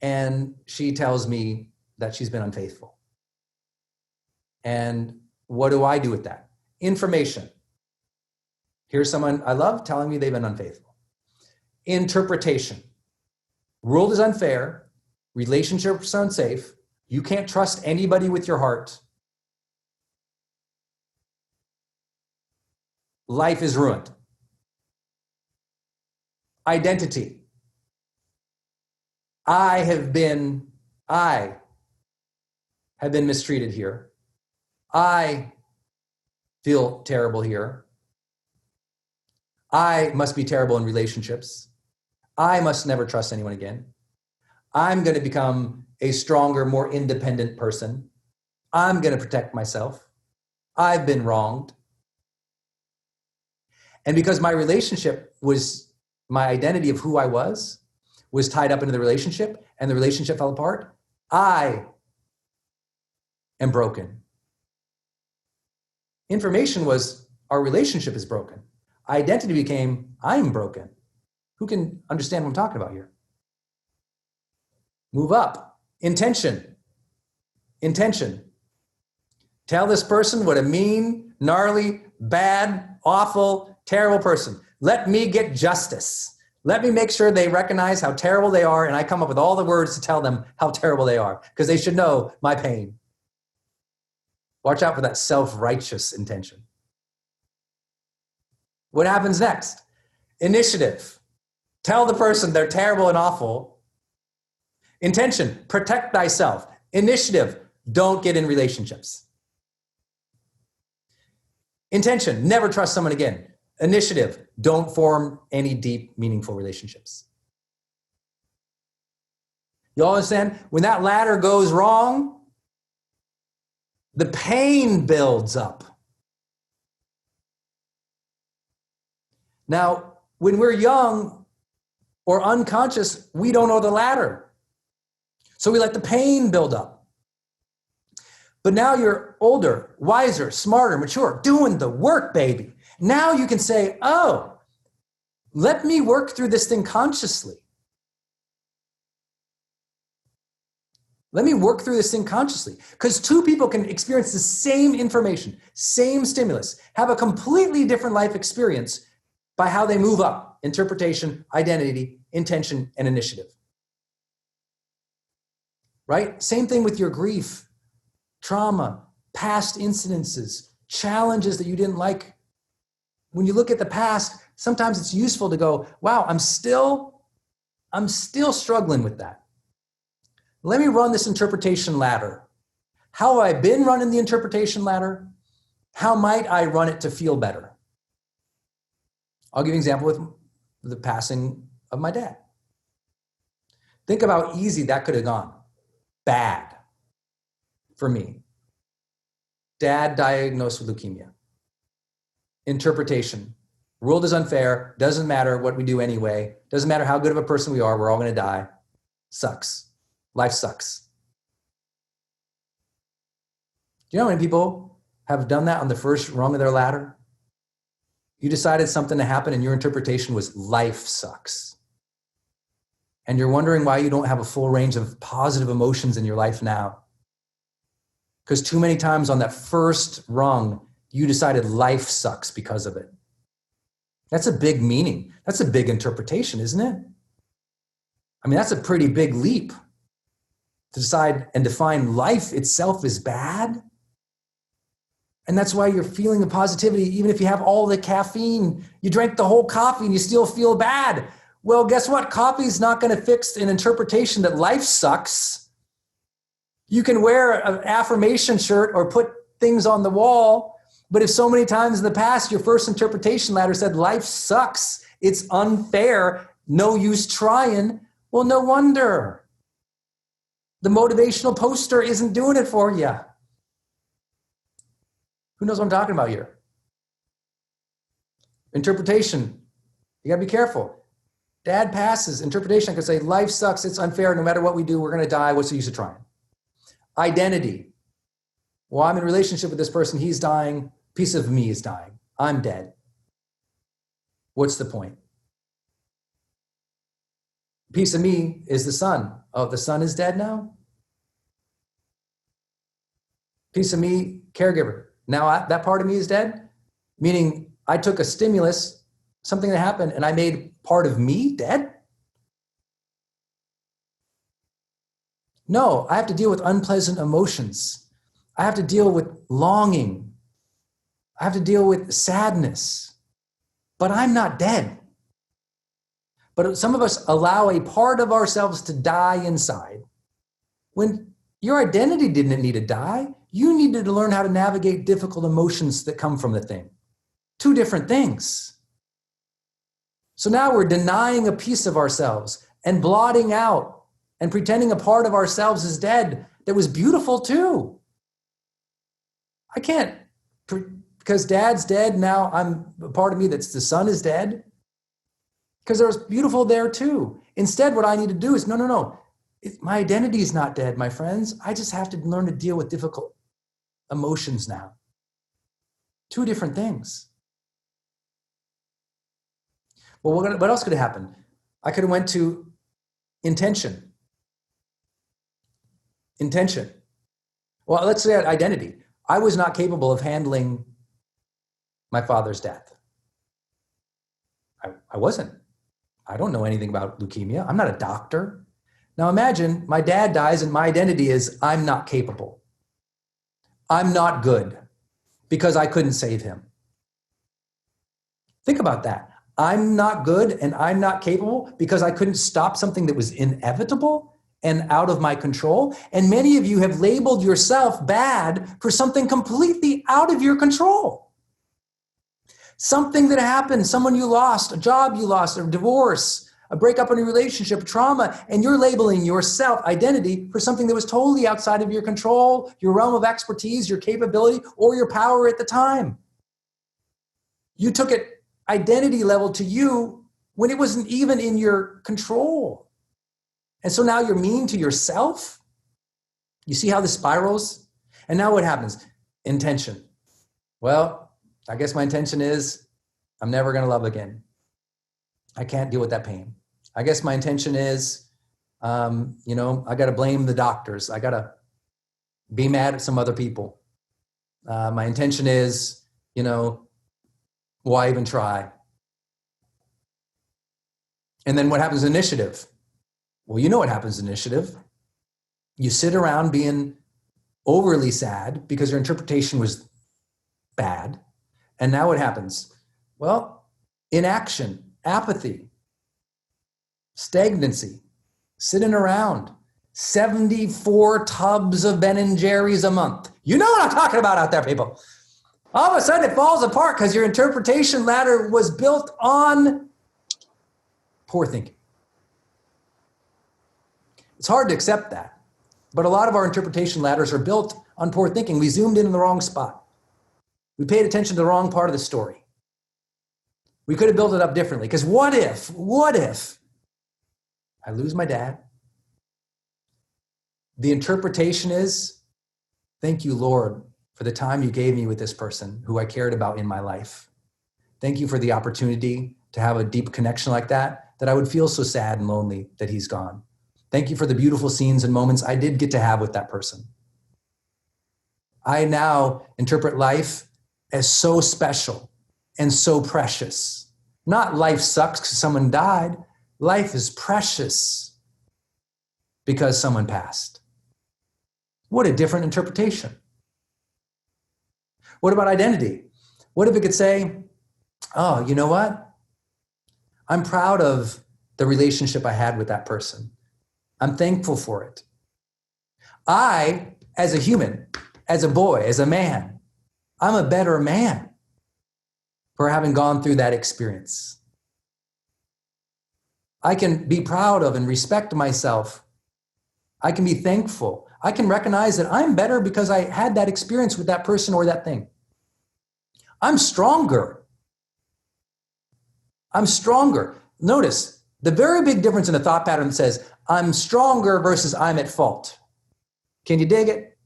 S1: And she tells me that she's been unfaithful. And what do I do with that? Information. Here's someone I love telling me they've been unfaithful. Interpretation. World is unfair. Relationships are unsafe. You can't trust anybody with your heart. Life is ruined. Identity. I have been mistreated here. I feel terrible here. I must be terrible in relationships. I must never trust anyone again. I'm going to become a stronger, more independent person. I'm going to protect myself. I've been wronged. And because my relationship was, my identity of who I was tied up into the relationship, and the relationship fell apart, I am broken. Information was, our relationship is broken. Identity became, I'm broken. Who can understand what I'm talking about here? Move up. Intention. Intention. Tell this person what a mean, gnarly, bad, awful, terrible person. Let me get justice. Let me make sure they recognize how terrible they are, and I come up with all the words to tell them how terrible they are, because they should know my pain. Watch out for that self-righteous intention. What happens next? Initiative. Tell the person they're terrible and awful. Intention, protect thyself. Initiative, don't get in relationships. Intention, never trust someone again. Initiative, don't form any deep, meaningful relationships. You all understand? When that ladder goes wrong, the pain builds up. Now, when we're young or unconscious, we don't know the ladder. So we let the pain build up. But now you're older, wiser, smarter, mature, doing the work, baby. Now you can say, oh, let me work through this thing consciously. Let me work through this thing consciously. Because two people can experience the same information, same stimulus, have a completely different life experience by how they move up: interpretation, identity, intention, and initiative. Right? Same thing with your grief, trauma, past incidences, challenges that you didn't like. When you look at the past, sometimes it's useful to go, wow, I'm still struggling with that. Let me run this interpretation ladder. How have I been running the interpretation ladder? How might I run it to feel better? I'll give you an example with the passing of my dad. Think of how easy that could have gone. Bad for me. Dad diagnosed with leukemia. Interpretation. World is unfair. Doesn't matter what we do anyway. Doesn't matter how good of a person we are. We're all going to die. Sucks. Life sucks. Do you know how many people have done that on the first rung of their ladder? You decided something to happen and your interpretation was life sucks. And you're wondering why you don't have a full range of positive emotions in your life now. Because too many times on that first rung, you decided life sucks because of it. That's a big meaning. That's a big interpretation, isn't it? I mean, that's a pretty big leap to decide and define life itself as bad. And that's why you're feeling the positivity, even if you have all the caffeine. You drank the whole coffee and you still feel bad. Well, guess what? Coffee's not going to fix an interpretation that life sucks. You can wear an affirmation shirt or put things on the wall, but if so many times in the past your first interpretation ladder said life sucks, it's unfair, no use trying, well, no wonder. The motivational poster isn't doing it for you. Who knows what I'm talking about here? Interpretation. You gotta be careful. Dad passes. Interpretation, I could say, life sucks, it's unfair, no matter what we do, we're gonna die, what's the use of trying? Identity. Well, I'm in a relationship with this person, he's dying, a piece of me is dying, I'm dead. What's the point? A piece of me is the son. Oh, the son is dead now? Piece of me, caregiver. Now that part of me is dead, meaning I took a stimulus, something that happened, and I made part of me dead? No, I have to deal with unpleasant emotions. I have to deal with longing. I have to deal with sadness. But I'm not dead. But some of us allow a part of ourselves to die inside when your identity didn't need to die. You needed to learn how to navigate difficult emotions that come from the thing. Two different things. So now we're denying a piece of ourselves and blotting out and pretending a part of ourselves is dead that was beautiful too. I can't, because dad's dead, now I'm a part of me that's the son is dead. Because there was beautiful there too. Instead, what I need to do is, no. My identity is not dead, my friends. I just have to learn to deal with difficult emotions now. Two different things. Well, what else could happen? I could have went to intention. Intention. Well, let's say identity. I was not capable of handling my father's death. I wasn't. I don't know anything about leukemia. I'm not a doctor. Now imagine my dad dies and my identity is I'm not capable. I'm not good because I couldn't save him. Think about that. I'm not good and I'm not capable because I couldn't stop something that was inevitable and out of my control. And many of you have labeled yourself bad for something completely out of your control. Something that happened, someone you lost, a job you lost, a divorce, a breakup in a relationship, trauma, and you're labeling your self-identity for something that was totally outside of your control, your realm of expertise, your capability, or your power at the time. You took it identity level to you when it wasn't even in your control. And so now you're mean to yourself. You see how this spirals? And now what happens? Intention. Well, I guess my intention is I'm never going to love again. I can't deal with that pain. I guess my intention is, I got to blame the doctors. I got to be mad at some other people. My intention is, why even try? And then what happens in initiative? Well, you know what happens in initiative. You sit around being overly sad because your interpretation was bad. And now what happens? Well, inaction, apathy, stagnancy, sitting around, 74 tubs of Ben & Jerry's a month. You know what I'm talking about out there, people. All of a sudden it falls apart because your interpretation ladder was built on poor thinking. It's hard to accept that, but a lot of our interpretation ladders are built on poor thinking. We zoomed in the wrong spot. We paid attention to the wrong part of the story. We could have built it up differently, because what if I lose my dad? The interpretation is, thank you, Lord, for the time you gave me with this person who I cared about in my life. Thank you for the opportunity to have a deep connection like that I would feel so sad and lonely that he's gone. Thank you for the beautiful scenes and moments I did get to have with that person. I now interpret life as so special and so precious. Not life sucks because someone died. Life is precious because someone passed. What a different interpretation. What about identity? What if it could say, oh, you know what? I'm proud of the relationship I had with that person. I'm thankful for it. I, as a human, as a boy, as a man, I'm a better man for having gone through that experience. I can be proud of and respect myself. I can be thankful. I can recognize that I'm better because I had that experience with that person or that thing. I'm stronger. I'm stronger. Notice the very big difference in the thought pattern that says, I'm stronger versus I'm at fault. Can you dig it?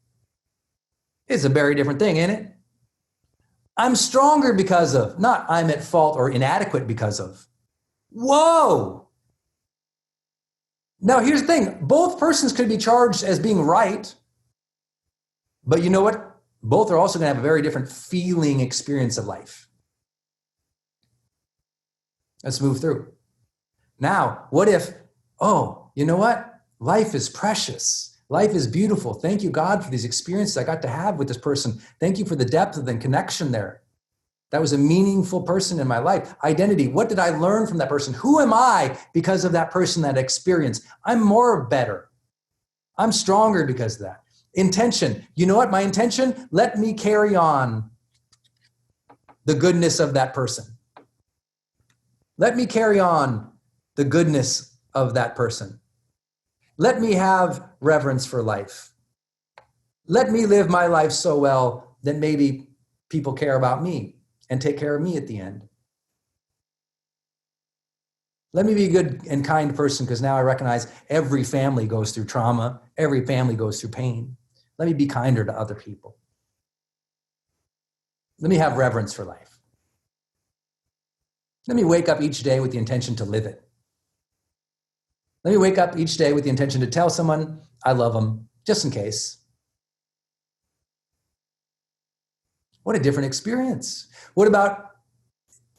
S1: It's a very different thing, ain't it? I'm stronger because of, not I'm at fault or inadequate because of. Whoa! Now, here's the thing. Both persons could be charged as being right, but you know what? Both are also going to have a very different feeling experience of life. Let's move through. Now, what if, oh, you know what? Life is precious. Life is beautiful. Thank you, God, for these experiences I got to have with this person. Thank you for the depth of the connection there. That was a meaningful person in my life. Identity. What did I learn from that person? Who am I because of that person, that experience? I'm more better. I'm stronger because of that. Intention. You know what? My intention? Let me carry on the goodness of that person. Let me carry on the goodness of that person. Let me have reverence for life. Let me live my life so well that maybe people care about me and take care of me at the end. Let me be a good and kind person because now I recognize every family goes through trauma. Every family goes through pain. Let me be kinder to other people. Let me have reverence for life. Let me wake up each day with the intention to live it. Let me wake up each day with the intention to tell someone I love them, just in case. What a different experience. What about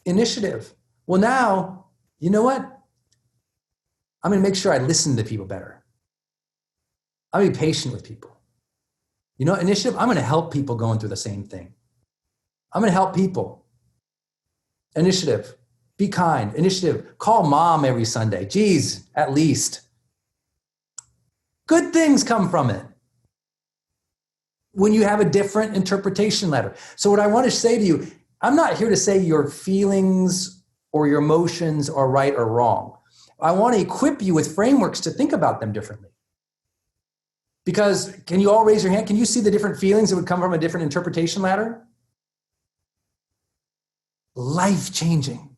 S1: initiative? Well, now, you know what? I'm going to make sure I listen to people better. I'm going to be patient with people. You know, initiative, I'm going to help people going through the same thing. I'm going to help people. Initiative, be kind. Initiative, call mom every Sunday. Geez, at least. Good things come from it when you have a different interpretation ladder. So what I want to say to you, I'm not here to say your feelings or your emotions are right or wrong. I want to equip you with frameworks to think about them differently. Because can you all raise your hand? Can you see the different feelings that would come from a different interpretation ladder? Life-changing.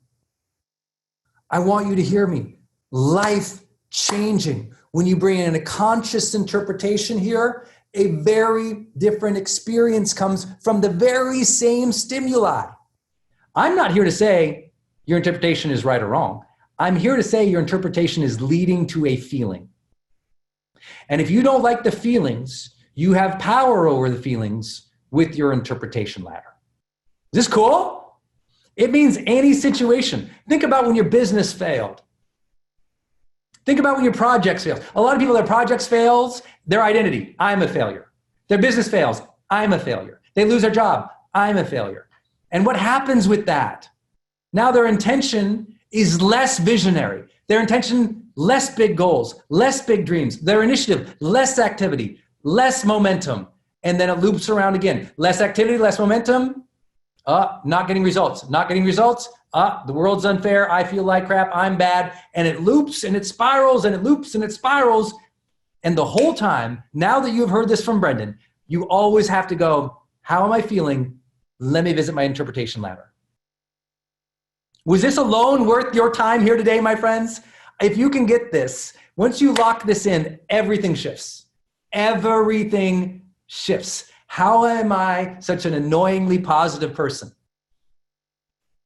S1: I want you to hear me. Life-changing. When you bring in a conscious interpretation here, a very different experience comes from the very same stimuli. I'm not here to say your interpretation is right or wrong. I'm here to say your interpretation is leading to a feeling. And if you don't like the feelings, you have power over the feelings with your interpretation ladder. Is this cool? It means any situation. Think about when your business failed. Think about when your projects failed. A lot of people, their projects fails, their identity, I'm a failure. Their business fails, I'm a failure. They lose their job, I'm a failure. And what happens with that? Now their intention is less visionary. Their intention, less big goals, less big dreams. Their initiative, less activity, less momentum. And then it loops around again. Less activity, less momentum. Not getting results. Not getting results. The world's unfair. I feel like crap. I'm bad. And it loops and it spirals and it loops and it spirals. And the whole time, now that you've heard this from Brendon, you always have to go, how am I feeling? Let me visit my interpretation ladder. Was this alone worth your time here today, my friends? If you can get this, once you lock this in, everything shifts. Everything shifts. How am I such an annoyingly positive person?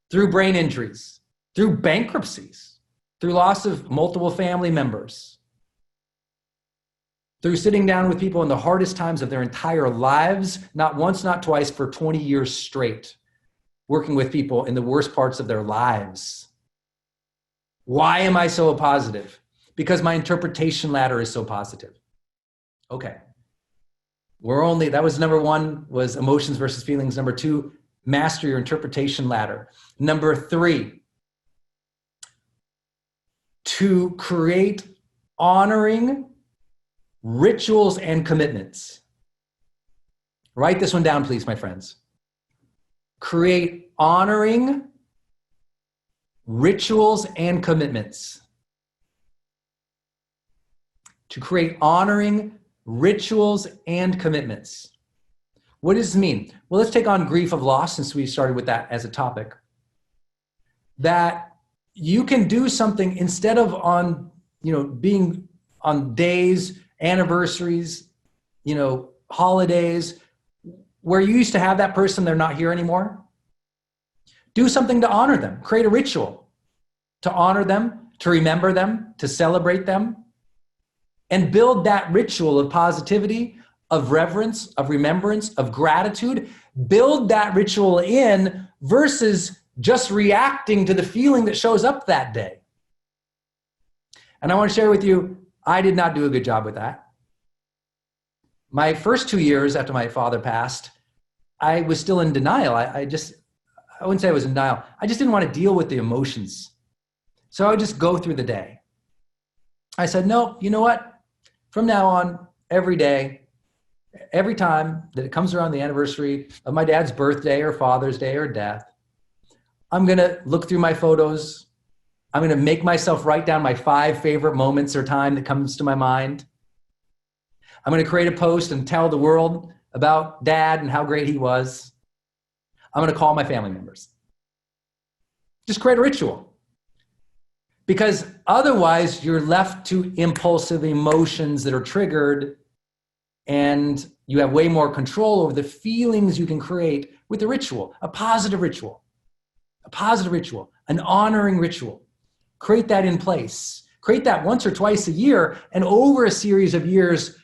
S1: Through brain injuries, through bankruptcies, through loss of multiple family members, through sitting down with people in the hardest times of their entire lives, not once, not twice, for 20 years straight, working with people in the worst parts of their lives. Why am I so positive? Because my interpretation ladder is so positive. Okay. That was number one, was emotions versus feelings. Number two, master your interpretation ladder. Number three, to create honoring rituals and commitments. Write this one down, please, my friends. Create honoring rituals and commitments. To create honoring rituals and commitments. What does this mean? Well, let's take on grief of loss, since we started with that as a topic. That you can do something instead of being on days, anniversaries, holidays, where you used to have that person, they're not here anymore. Do something to honor them. Create a ritual to honor them, to remember them, to celebrate them, and build that ritual of positivity, of reverence, of remembrance, of gratitude. Build that ritual in versus just reacting to the feeling that shows up that day. And I want to share with you, I did not do a good job with that. My first 2 years after my father passed, I was still in denial. I wouldn't say I was in denial. I just didn't want to deal with the emotions. So I would just go through the day. I said, no, you know what? From now on, every day, every time that it comes around the anniversary of my dad's birthday or Father's Day or death, I'm going to look through my photos. I'm going to make myself write down my 5 favorite moments or time that comes to my mind. I'm going to create a post and tell the world about Dad and how great he was. I'm going to call my family members. Just create a ritual. Because otherwise you're left to impulsive emotions that are triggered, and you have way more control over the feelings you can create with a ritual, a positive ritual, an honoring ritual. Create that in place. Create that once or twice a year, and over a series of years,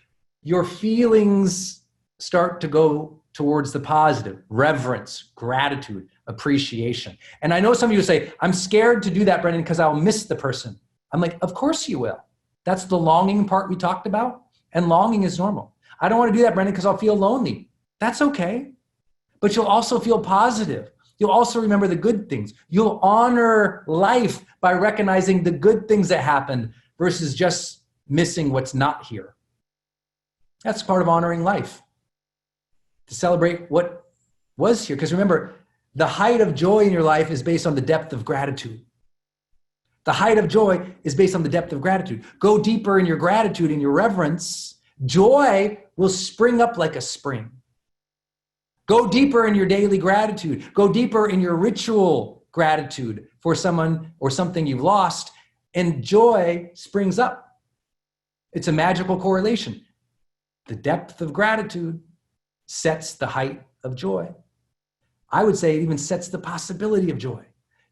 S1: your feelings start to go towards the positive: reverence, gratitude, appreciation. And I know some of you say, I'm scared to do that, Brendon, because I'll miss the person. I'm like, of course you will. That's the longing part we talked about. And longing is normal. I don't want to do that, Brendon, because I'll feel lonely. That's okay. But you'll also feel positive. You'll also remember the good things. You'll honor life by recognizing the good things that happened versus just missing what's not here. That's part of honoring life. To celebrate what was here. Because remember, the height of joy in your life is based on the depth of gratitude. The height of joy is based on the depth of gratitude. Go deeper in your gratitude and your reverence. Joy will spring up like a spring. Go deeper in your daily gratitude. Go deeper in your ritual gratitude for someone or something you've lost, and joy springs up. It's a magical correlation. The depth of gratitude sets the height of joy. I would say it even sets the possibility of joy.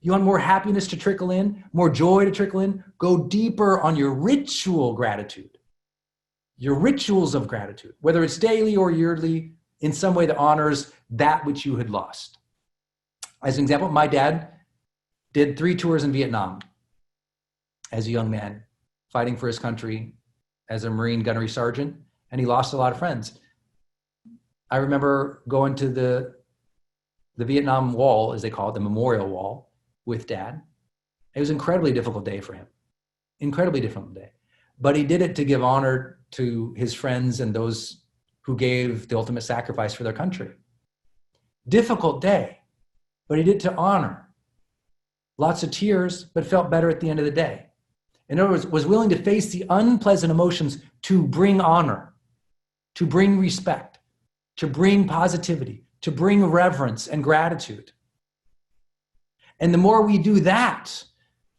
S1: You want more happiness to trickle in, more joy to trickle in? Go deeper on your ritual gratitude, your rituals of gratitude, whether it's daily or yearly, in some way that honors that which you had lost. As an example, my dad did 3 tours in Vietnam as a young man, fighting for his country as a Marine gunnery sergeant, and he lost a lot of friends. I remember going to the Vietnam Wall, as they call it, the Memorial Wall, with Dad. It was an incredibly difficult day for him. Incredibly difficult day. But he did it to give honor to his friends and those who gave the ultimate sacrifice for their country. Difficult day, but he did it to honor. Lots of tears, but felt better at the end of the day. In other words, was willing to face the unpleasant emotions to bring honor, to bring respect, to bring positivity, to bring reverence and gratitude. And the more we do that,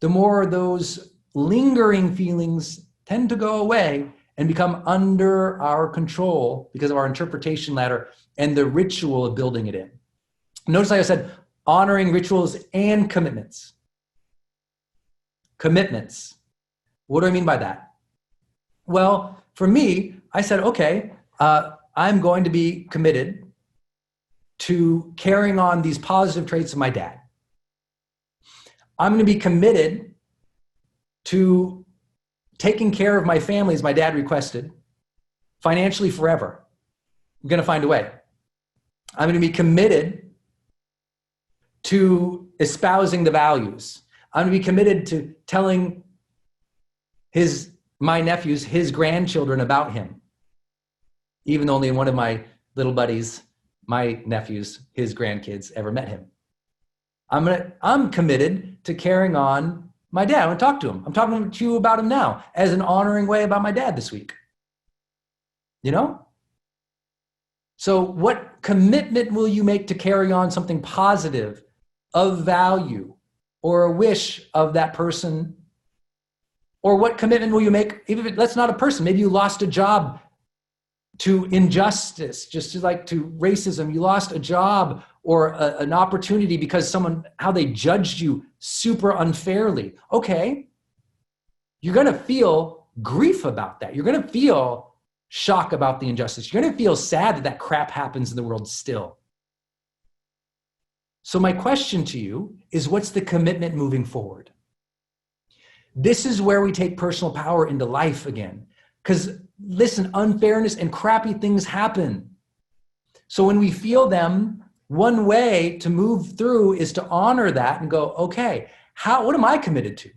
S1: the more those lingering feelings tend to go away and become under our control because of our interpretation ladder and the ritual of building it in. Notice like I said, honoring rituals and commitments. Commitments. What do I mean by that? Well, for me, I said, okay, I'm going to be committed to carrying on these positive traits of my dad. I'm going to be committed to taking care of my family as my dad requested, financially forever. I'm going to find a way. I'm going to be committed to espousing the values. I'm going to be committed to telling my nephews, his grandchildren about him. Even though only one of my little buddies, my nephews, his grandkids ever met him. I'm committed to carrying on my dad. I want to talk to him. I'm talking to you about him now as an honoring way about my dad this week. You know? So what commitment will you make to carry on something positive, of value, or a wish of that person? Or what commitment will you make, even if that's not a person? Maybe you lost a job to injustice, just like to racism. You lost a job or an opportunity because how they judged you super unfairly. Okay, you're going to feel grief about that. You're going to feel shock about the injustice. You're going to feel sad that crap happens in the world still. So my question to you is, what's the commitment moving forward? This is where we take personal power into life again. Because listen, unfairness and crappy things happen. So when we feel them, one way to move through is to honor that and go, okay, what am I committed to?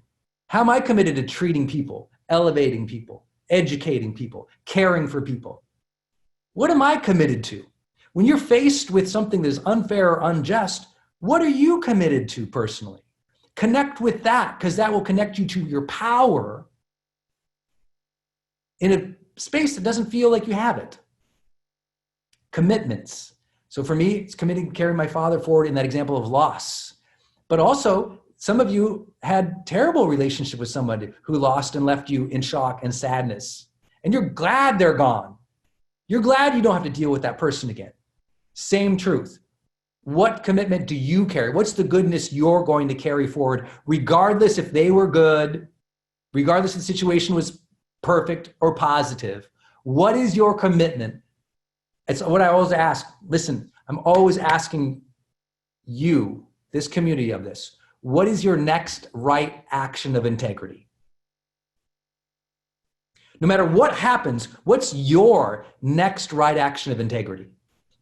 S1: How am I committed to treating people, elevating people, educating people, caring for people? What am I committed to? When you're faced with something that is unfair or unjust, what are you committed to personally? Connect with that, because that will connect you to your power in a space that doesn't feel like you have it. Commitments. So for me, it's committing to carry my father forward in that example of loss. But also, some of you had terrible relationship with somebody who lost and left you in shock and sadness. And you're glad they're gone. You're glad you don't have to deal with that person again. Same truth. What commitment do you carry? What's the goodness you're going to carry forward, regardless if they were good, regardless if the situation was perfect or positive, what is your commitment? It's what I always ask. Listen, I'm always asking you, this community of this, what is your next right action of integrity? No matter what happens, what's your next right action of integrity?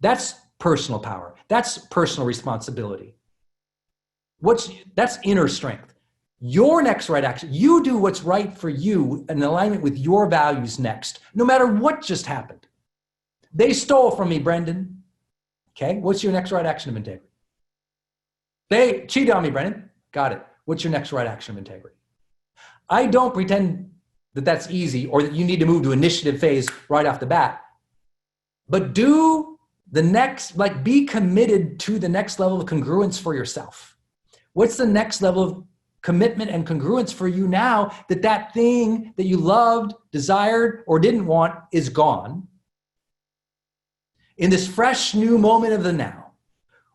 S1: That's personal power. That's personal responsibility. That's inner strength. Your next right action, you do what's right for you in alignment with your values next, no matter what just happened. They stole from me, Brendon. Okay, what's your next right action of integrity? They cheated on me, Brendon. Got it. What's your next right action of integrity? I don't pretend that that's easy or that you need to move to initiative phase right off the bat, but do the next, like be committed to the next level of congruence for yourself. What's the next level of commitment and congruence for you now that that thing that you loved, desired, or didn't want is gone? In this fresh new moment of the now,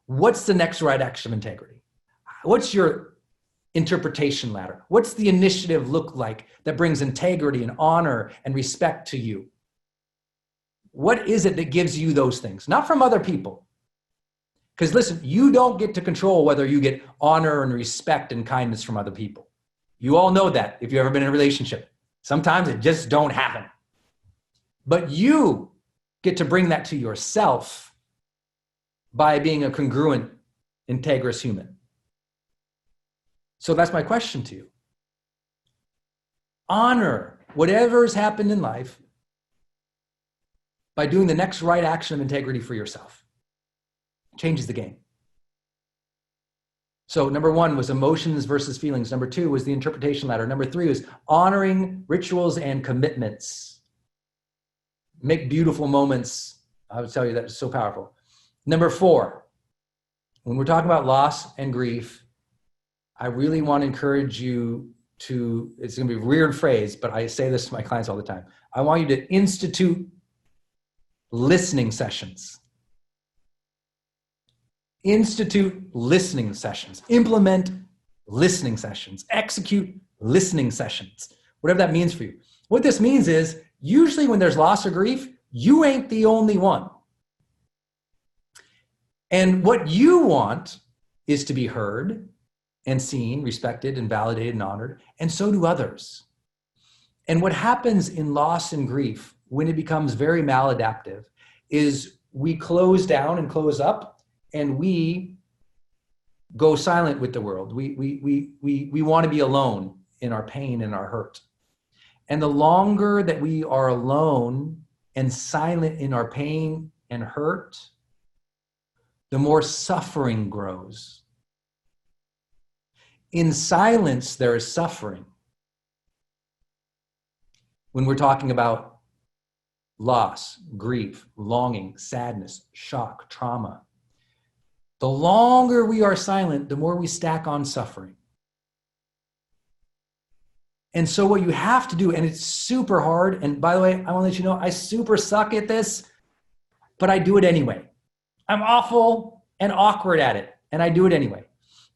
S1: what's the next right action of integrity? What's your interpretation ladder? What's the initiative look like that brings integrity and honor and respect to you? What is it that gives you those things? Not from other people. Because listen, you don't get to control whether you get honor and respect and kindness from other people. You all know that if you've ever been in a relationship. Sometimes it just don't happen. But you get to bring that to yourself by being a congruent, integrous human. So that's my question to you. Honor whatever has happened in life by doing the next right action of integrity for yourself. Changes the game. So number 1 was emotions versus feelings. Number 2 was the interpretation ladder. Number 3 was honoring rituals and commitments. Make beautiful moments. I would tell you that's so powerful. Number 4, when we're talking about loss and grief, I really want to encourage you to, it's going to be a weird phrase, but I say this to my clients all the time. I want you to institute listening sessions. Institute listening sessions. Implement listening sessions. Execute listening sessions. Whatever that means for you. What this means is, usually when there's loss or grief, you ain't the only one. And what you want is to be heard and seen, respected and validated and honored, and so do others. And what happens in loss and grief when it becomes very maladaptive is we close down and close up and we go silent with the world. We want to be alone in our pain and our hurt. And the longer that we are alone and silent in our pain and hurt, the more suffering grows. In silence, there is suffering. When we're talking about loss, grief, longing, sadness, shock, trauma, the longer we are silent, the more we stack on suffering. And so what you have to do, and it's super hard, and by the way, I want to let you know, I super suck at this, but I do it anyway. I'm awful and awkward at it, and I do it anyway.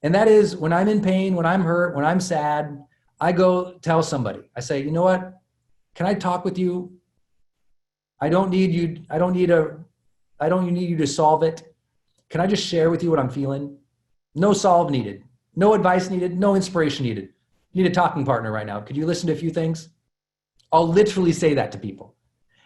S1: And that is when I'm in pain, when I'm hurt, when I'm sad, I go tell somebody. I say, you know what? Can I talk with you? I don't need you to solve it. Can I just share with you what I'm feeling? No solve needed. No advice needed. No inspiration needed. Need a talking partner right now. Could you listen to a few things? I'll literally say that to people.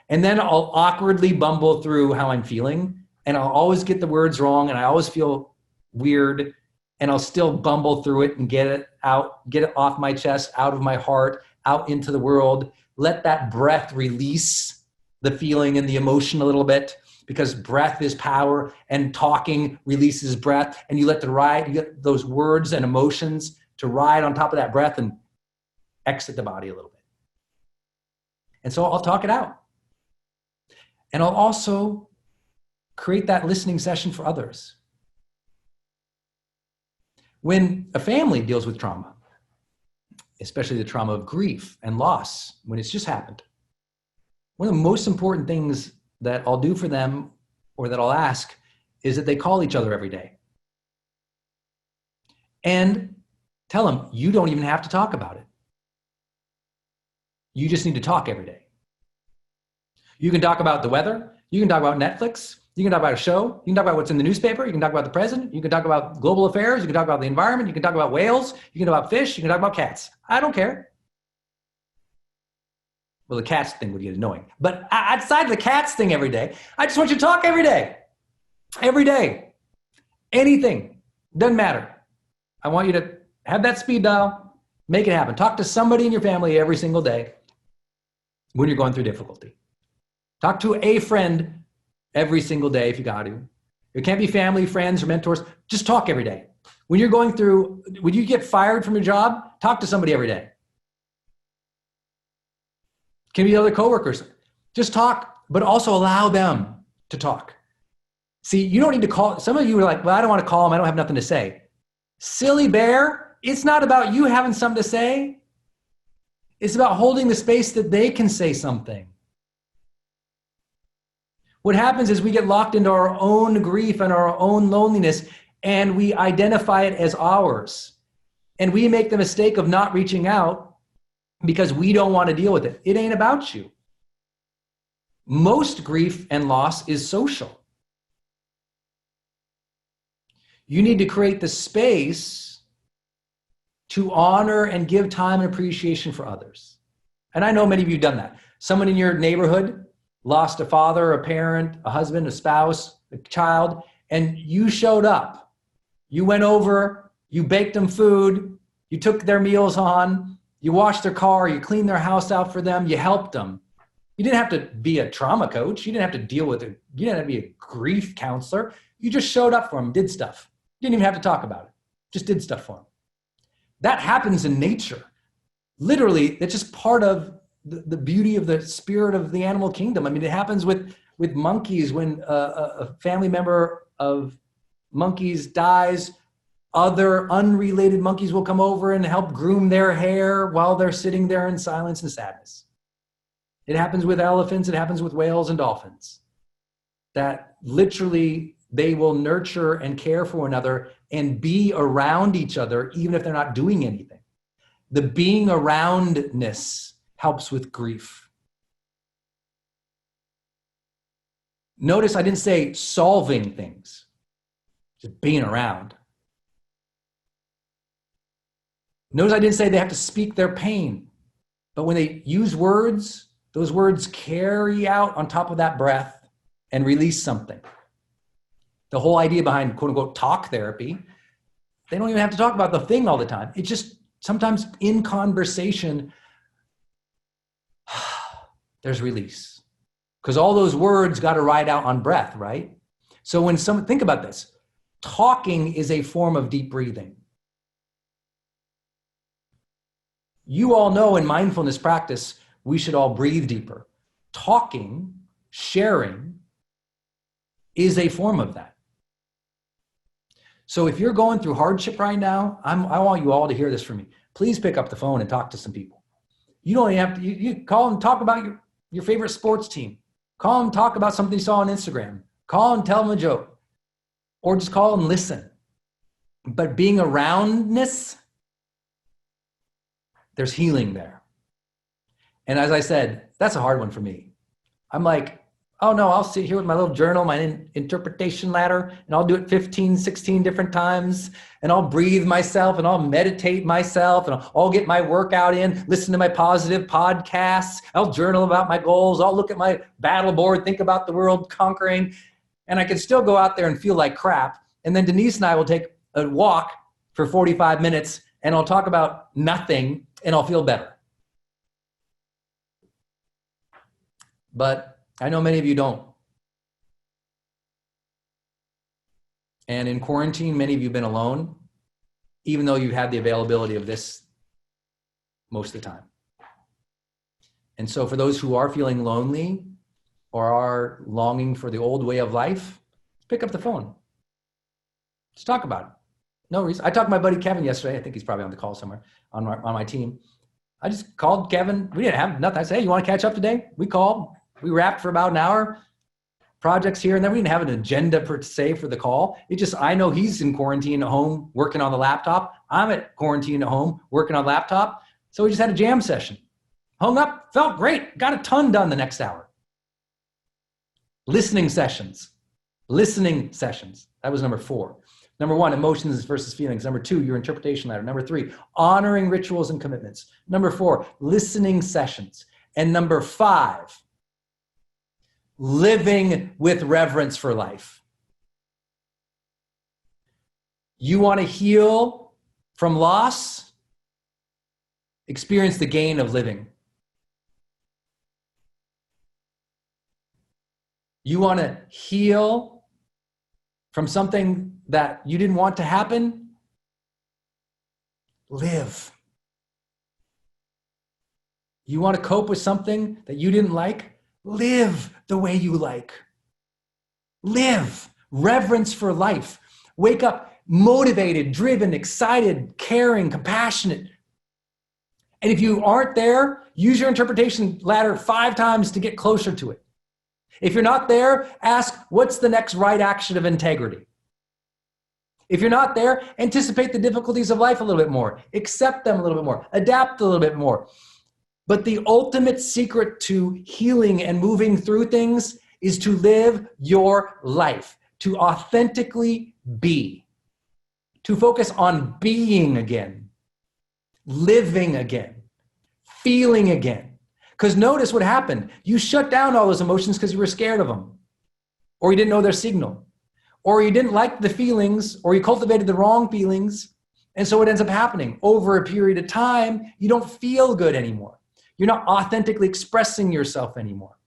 S1: And then I'll awkwardly bumble through how I'm feeling. And I'll always get the words wrong. And I always feel weird. And I'll still bumble through it and get it out, get it off my chest, out of my heart, out into the world. Let that breath release the feeling and the emotion a little bit, because breath is power and talking releases breath. And you let you get those words and emotions to ride on top of that breath and exit the body a little bit. And so I'll talk it out. And I'll also create that listening session for others. When a family deals with trauma, especially the trauma of grief and loss, when it's just happened, one of the most important things that I'll do for them or that I'll ask is that they call each other every day. And tell them, you don't even have to talk about it. You just need to talk every day. You can talk about the weather. You can talk about Netflix. You can talk about a show. You can talk about what's in the newspaper. You can talk about the president. You can talk about global affairs. You can talk about the environment. You can talk about whales. You can talk about fish. You can talk about cats. I don't care. Well, the cats thing would get annoying. But outside the cats thing every day, I just want you to talk every day. Every day. Anything. Doesn't matter. I want you to have that speed dial. Make it happen. Talk to somebody in your family every single day when you're going through difficulty. Talk to a friend every single day if you got to. It can't be family, friends, or mentors. Just talk every day. When you're going through, when you get fired from your job, talk to somebody every day. Can be other coworkers. Just talk, but also allow them to talk. See, you don't need to call. Some of you are like, well, I don't want to call them. I don't have nothing to say. Silly bear, it's not about you having something to say. It's about holding the space that they can say something. What happens is we get locked into our own grief and our own loneliness, and we identify it as ours. And we make the mistake of not reaching out because we don't want to deal with it. It ain't about you. Most grief and loss is social. You need to create the space to honor and give time and appreciation for others. And I know many of you have done that. Someone in your neighborhood lost a father, a parent, a husband, a spouse, a child, and you showed up. You went over, you baked them food, you took their meals on, you washed their car, you cleaned their house out for them, you helped them. You didn't have to be a trauma coach. You didn't have to deal with it. You didn't have to be a grief counselor. You just showed up for them, did stuff. You didn't even have to talk about it. Just did stuff for them. That happens in nature. Literally, that's just part of the beauty of the spirit of the animal kingdom. I mean, it happens with monkeys. When a family member of monkeys dies, other unrelated monkeys will come over and help groom their hair while they're sitting there in silence and sadness. It happens with elephants. It happens with whales and dolphins. That literally they will nurture and care for one another and be around each other even if they're not doing anything. The being aroundness helps with grief. Notice I didn't say solving things, just being around. Notice I didn't say they have to speak their pain, but when they use words, those words carry out on top of that breath and release something. The whole idea behind quote unquote talk therapy, they don't even have to talk about the thing all the time. It's just sometimes in conversation, there's release. Because all those words got to ride out on breath, right? So when think about this, talking is a form of deep breathing. You all know in mindfulness practice, we should all breathe deeper. Talking, sharing, is a form of that. So if you're going through hardship right now, I want you all to hear this from me. Please pick up the phone and talk to some people. You don't even have to, you call and talk about your favorite sports team. Call and talk about something you saw on Instagram. Call and tell them a joke. Or just call and listen. But being aroundness, there's healing there. And as I said, that's a hard one for me. I'm like, oh no, I'll sit here with my little journal, my interpretation ladder, and I'll do it 15, 16 different times, and I'll breathe myself, and I'll meditate myself, and I'll get my workout in, listen to my positive podcasts, I'll journal about my goals, I'll look at my battle board, think about the world conquering, and I can still go out there and feel like crap. And then Denise and I will take a walk for 45 minutes, and I'll talk about nothing, and I'll feel better. But I know many of you don't. And in quarantine, many of you have been alone, even though you had the availability of this most of the time. And so for those who are feeling lonely or are longing for the old way of life, pick up the phone. Let's talk about it. No reason. I talked to my buddy Kevin yesterday. I think he's probably on the call somewhere on my team. I just called Kevin. We didn't have nothing. I said, hey, you want to catch up today? We called. We rapped for about an hour, projects here and then. We didn't have an agenda per se for the call. It just, I know he's in quarantine at home working on the laptop. I'm at quarantine at home working on laptop. So we just had a jam session. Hung up, felt great, got a ton done the next hour. Listening sessions. Listening sessions. That was number 4. Number 1, emotions versus feelings. Number 2, your interpretation ladder. Number 3, honoring rituals and commitments. Number 4, listening sessions. And number 5, living with reverence for life. You want to heal from loss? Experience the gain of living. You want to heal from something that you didn't want to happen? Live. You want to cope with something that you didn't like? Live the way you like. Live. Reverence for life. Wake up motivated, driven, excited, caring, compassionate. And if you aren't there, use your interpretation ladder 5 times to get closer to it. If you're not there, ask, what's the next right action of integrity? If you're not there, anticipate the difficulties of life a little bit more. Accept them a little bit more. Adapt a little bit more. But the ultimate secret to healing and moving through things is to live your life, to authentically be, to focus on being again, living again, feeling again. Because notice what happened. You shut down all those emotions because you were scared of them, or you didn't know their signal, or you didn't like the feelings, or you cultivated the wrong feelings. And so what ends up happening over a period of time, you don't feel good anymore. You're not authentically expressing yourself anymore.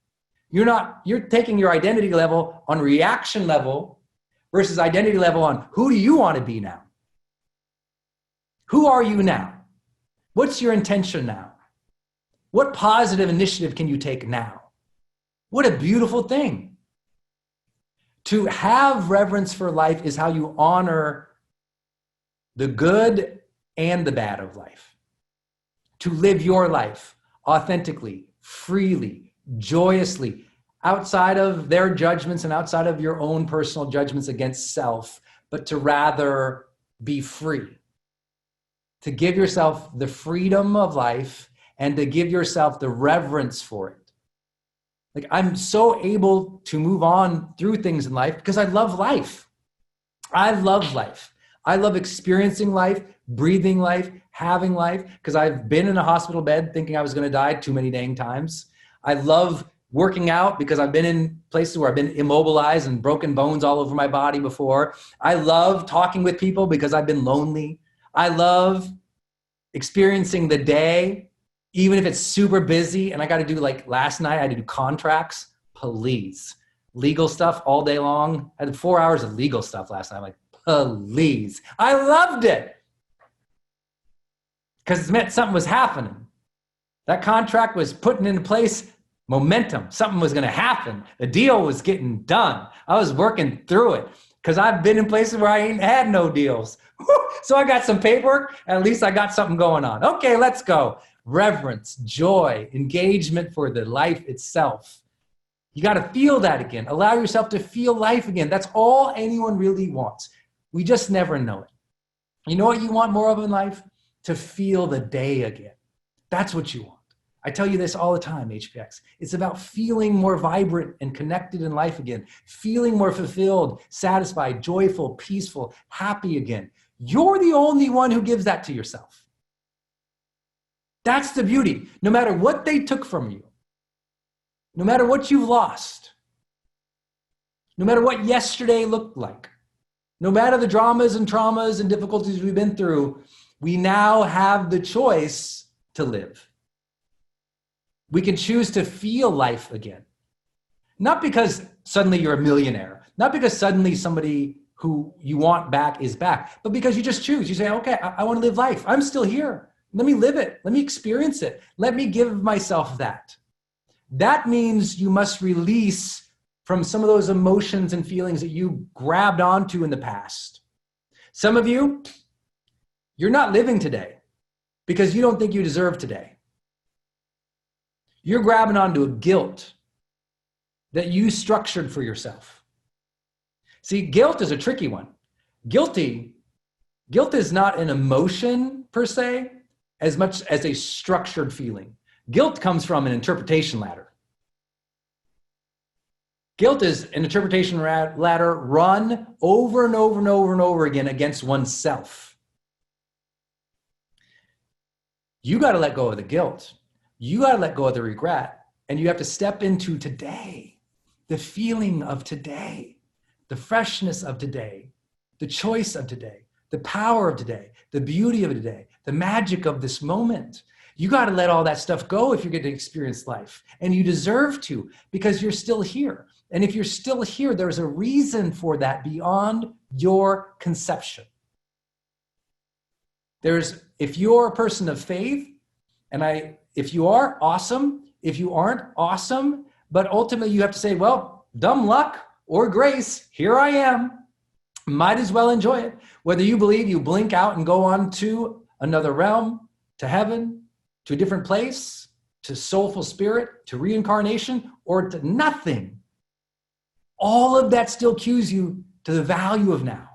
S1: You're taking your identity level on reaction level versus identity level on who do you want to be now? Who are you now? What's your intention now? What positive initiative can you take now? What a beautiful thing. To have reverence for life is how you honor the good and the bad of life. To live your life authentically, freely, joyously, outside of their judgments and outside of your own personal judgments against self, but to rather be free. To give yourself the freedom of life and to give yourself the reverence for it. Like, I'm so able to move on through things in life because I love life. I love life. I love experiencing life, breathing life, having life, because I've been in a hospital bed thinking I was going to die too many dang times. I love working out because I've been in places where I've been immobilized and broken bones all over my body before. I love talking with people because I've been lonely. I love experiencing the day, even if it's super busy and I got to do, like last night, I had to do contracts, please. Legal stuff all day long. I had 4 hours of legal stuff last night. I'm like, please. I loved it because it meant something was happening. That contract was putting into place momentum. Something was going to happen. The deal was getting done. I was working through it because I've been in places where I ain't had no deals. So I got some paperwork, and at least I got something going on. Okay, let's go. Reverence, joy, engagement for the life itself. You got to feel that again. Allow yourself to feel life again. That's all anyone really wants. We just never know it. You know what you want more of in life? To feel the day again. That's what you want. I tell you this all the time, HPX. It's about feeling more vibrant and connected in life again. Feeling more fulfilled, satisfied, joyful, peaceful, happy again. You're the only one who gives that to yourself. That's the beauty. No matter what they took from you, no matter what you've lost, no matter what yesterday looked like, no matter the dramas and traumas and difficulties we've been through, we now have the choice to live. We can choose to feel life again. Not because suddenly you're a millionaire, not because suddenly somebody who you want back is back, but because you just choose. You say, okay, I want to live life. I'm still here. Let me live it. Let me experience it. Let me give myself that. That means you must release from some of those emotions and feelings that you grabbed onto in the past. Some of you, you're not living today because you don't think you deserve today. You're grabbing onto a guilt that you structured for yourself. See, guilt is a tricky one. Guilt is not an emotion per se, as much as a structured feeling. Guilt comes from an interpretation ladder. Guilt is an interpretation ladder run over and over and over and over again against oneself. You got to let go of the guilt. You got to let go of the regret. And you have to step into today, the feeling of today, the freshness of today, the choice of today, the power of today, the beauty of today, the magic of this moment. You got to let all that stuff go if you're going to experience life. And you deserve to, because you're still here. And if you're still here, there's a reason for that beyond your conception. If you're a person of faith, if you are, awesome. If you aren't, awesome. But ultimately you have to say, well, dumb luck or grace, here I am. Might as well enjoy it. Whether you believe you blink out and go on to another realm, to heaven, to a different place, to soulful spirit, to reincarnation, or to nothing. All of that still cues you to the value of now,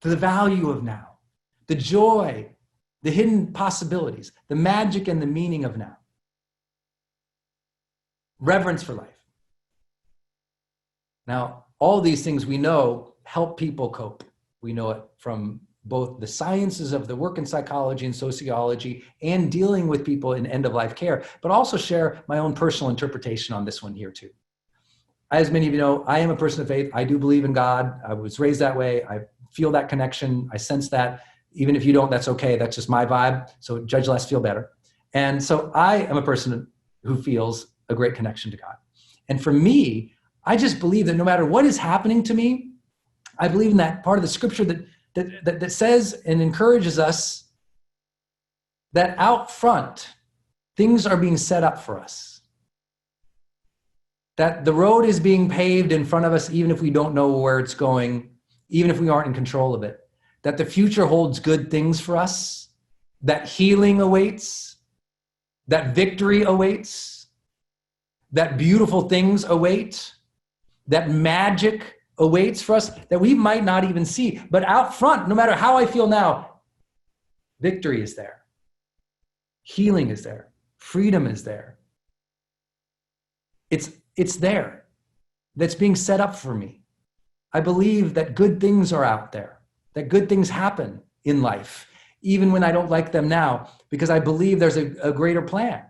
S1: to the value of now, the joy, the hidden possibilities, the magic and the meaning of now. Reverence for life. Now, all these things we know help people cope. We know it from both the sciences of the work in psychology and sociology and dealing with people in end-of-life care, but also share my own personal interpretation on this one here too. As many of you know, I am a person of faith. I do believe in God. I was raised that way. I feel that connection. I sense that. Even if you don't, that's okay. That's just my vibe. So judge less, feel better. And so I am a person who feels a great connection to God. And for me, I just believe that no matter what is happening to me, I believe in that part of the scripture that says and encourages us that out front, things are being set up for us. That the road is being paved in front of us, even if we don't know where it's going, even if we aren't in control of it. That the future holds good things for us, that healing awaits, that victory awaits, that beautiful things await, that magic awaits for us that we might not even see. But out front, no matter how I feel now, victory is there. Healing is there. Freedom is there. It's there. That's being set up for me. I believe that good things are out there, that good things happen in life, even when I don't like them now, because I believe there's a greater plan.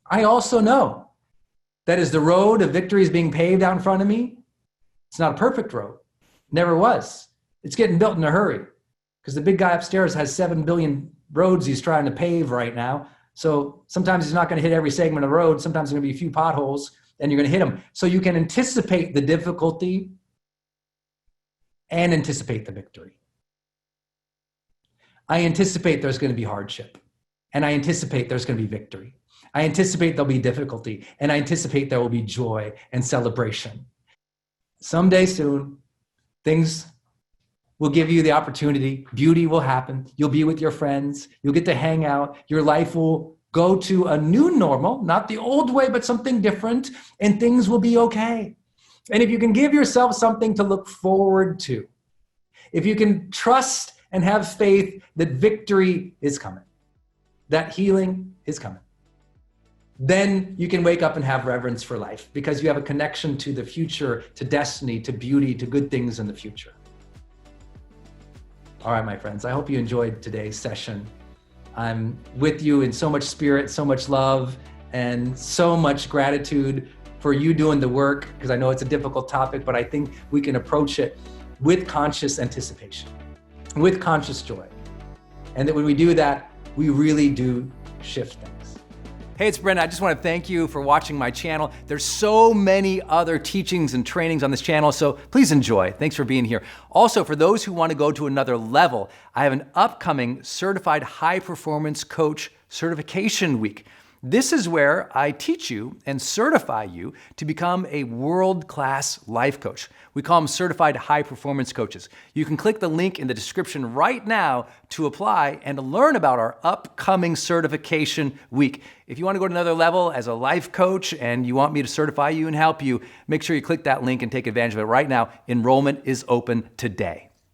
S1: I also know that as the road of victory is being paved out in front of me, it's not a perfect road. Never was. It's getting built in a hurry because the big guy upstairs has 7 billion roads he's trying to pave right now. So sometimes he's not going to hit every segment of the road. Sometimes there's going to be a few potholes and you're going to hit them. So you can anticipate the difficulty and anticipate the victory. I anticipate there's going to be hardship, and I anticipate there's going to be victory. I anticipate there'll be difficulty, and I anticipate there will be joy and celebration. Someday soon, things will give you the opportunity. Beauty will happen. You'll be with your friends. You'll get to hang out. Your life will go to a new normal, not the old way, but something different, and things will be okay. And if you can give yourself something to look forward to, if you can trust and have faith that victory is coming, that healing is coming, then you can wake up and have reverence for life because you have a connection to the future, to destiny, to beauty, to good things in the future. All right, my friends, I hope you enjoyed today's session. I'm with you in so much spirit, so much love, and so much gratitude for you doing the work, because I know it's a difficult topic, but I think we can approach it with conscious anticipation, with conscious joy. And that when we do that, we really do shift things. Hey, it's Brendon. I just want to thank you for watching my channel. There's so many other teachings and trainings on this channel, so please enjoy. Thanks for being here. Also, for those who want to go to another level, I have an upcoming Certified High Performance Coach Certification Week. This is where I teach you and certify you to become a world-class life coach. We call them Certified High Performance Coaches. You can click the link in the description right now to apply and to learn about our upcoming certification week. If you want to go to another level as a life coach and you want me to certify you and help you, make sure you click that link and take advantage of it right now. Enrollment is open today.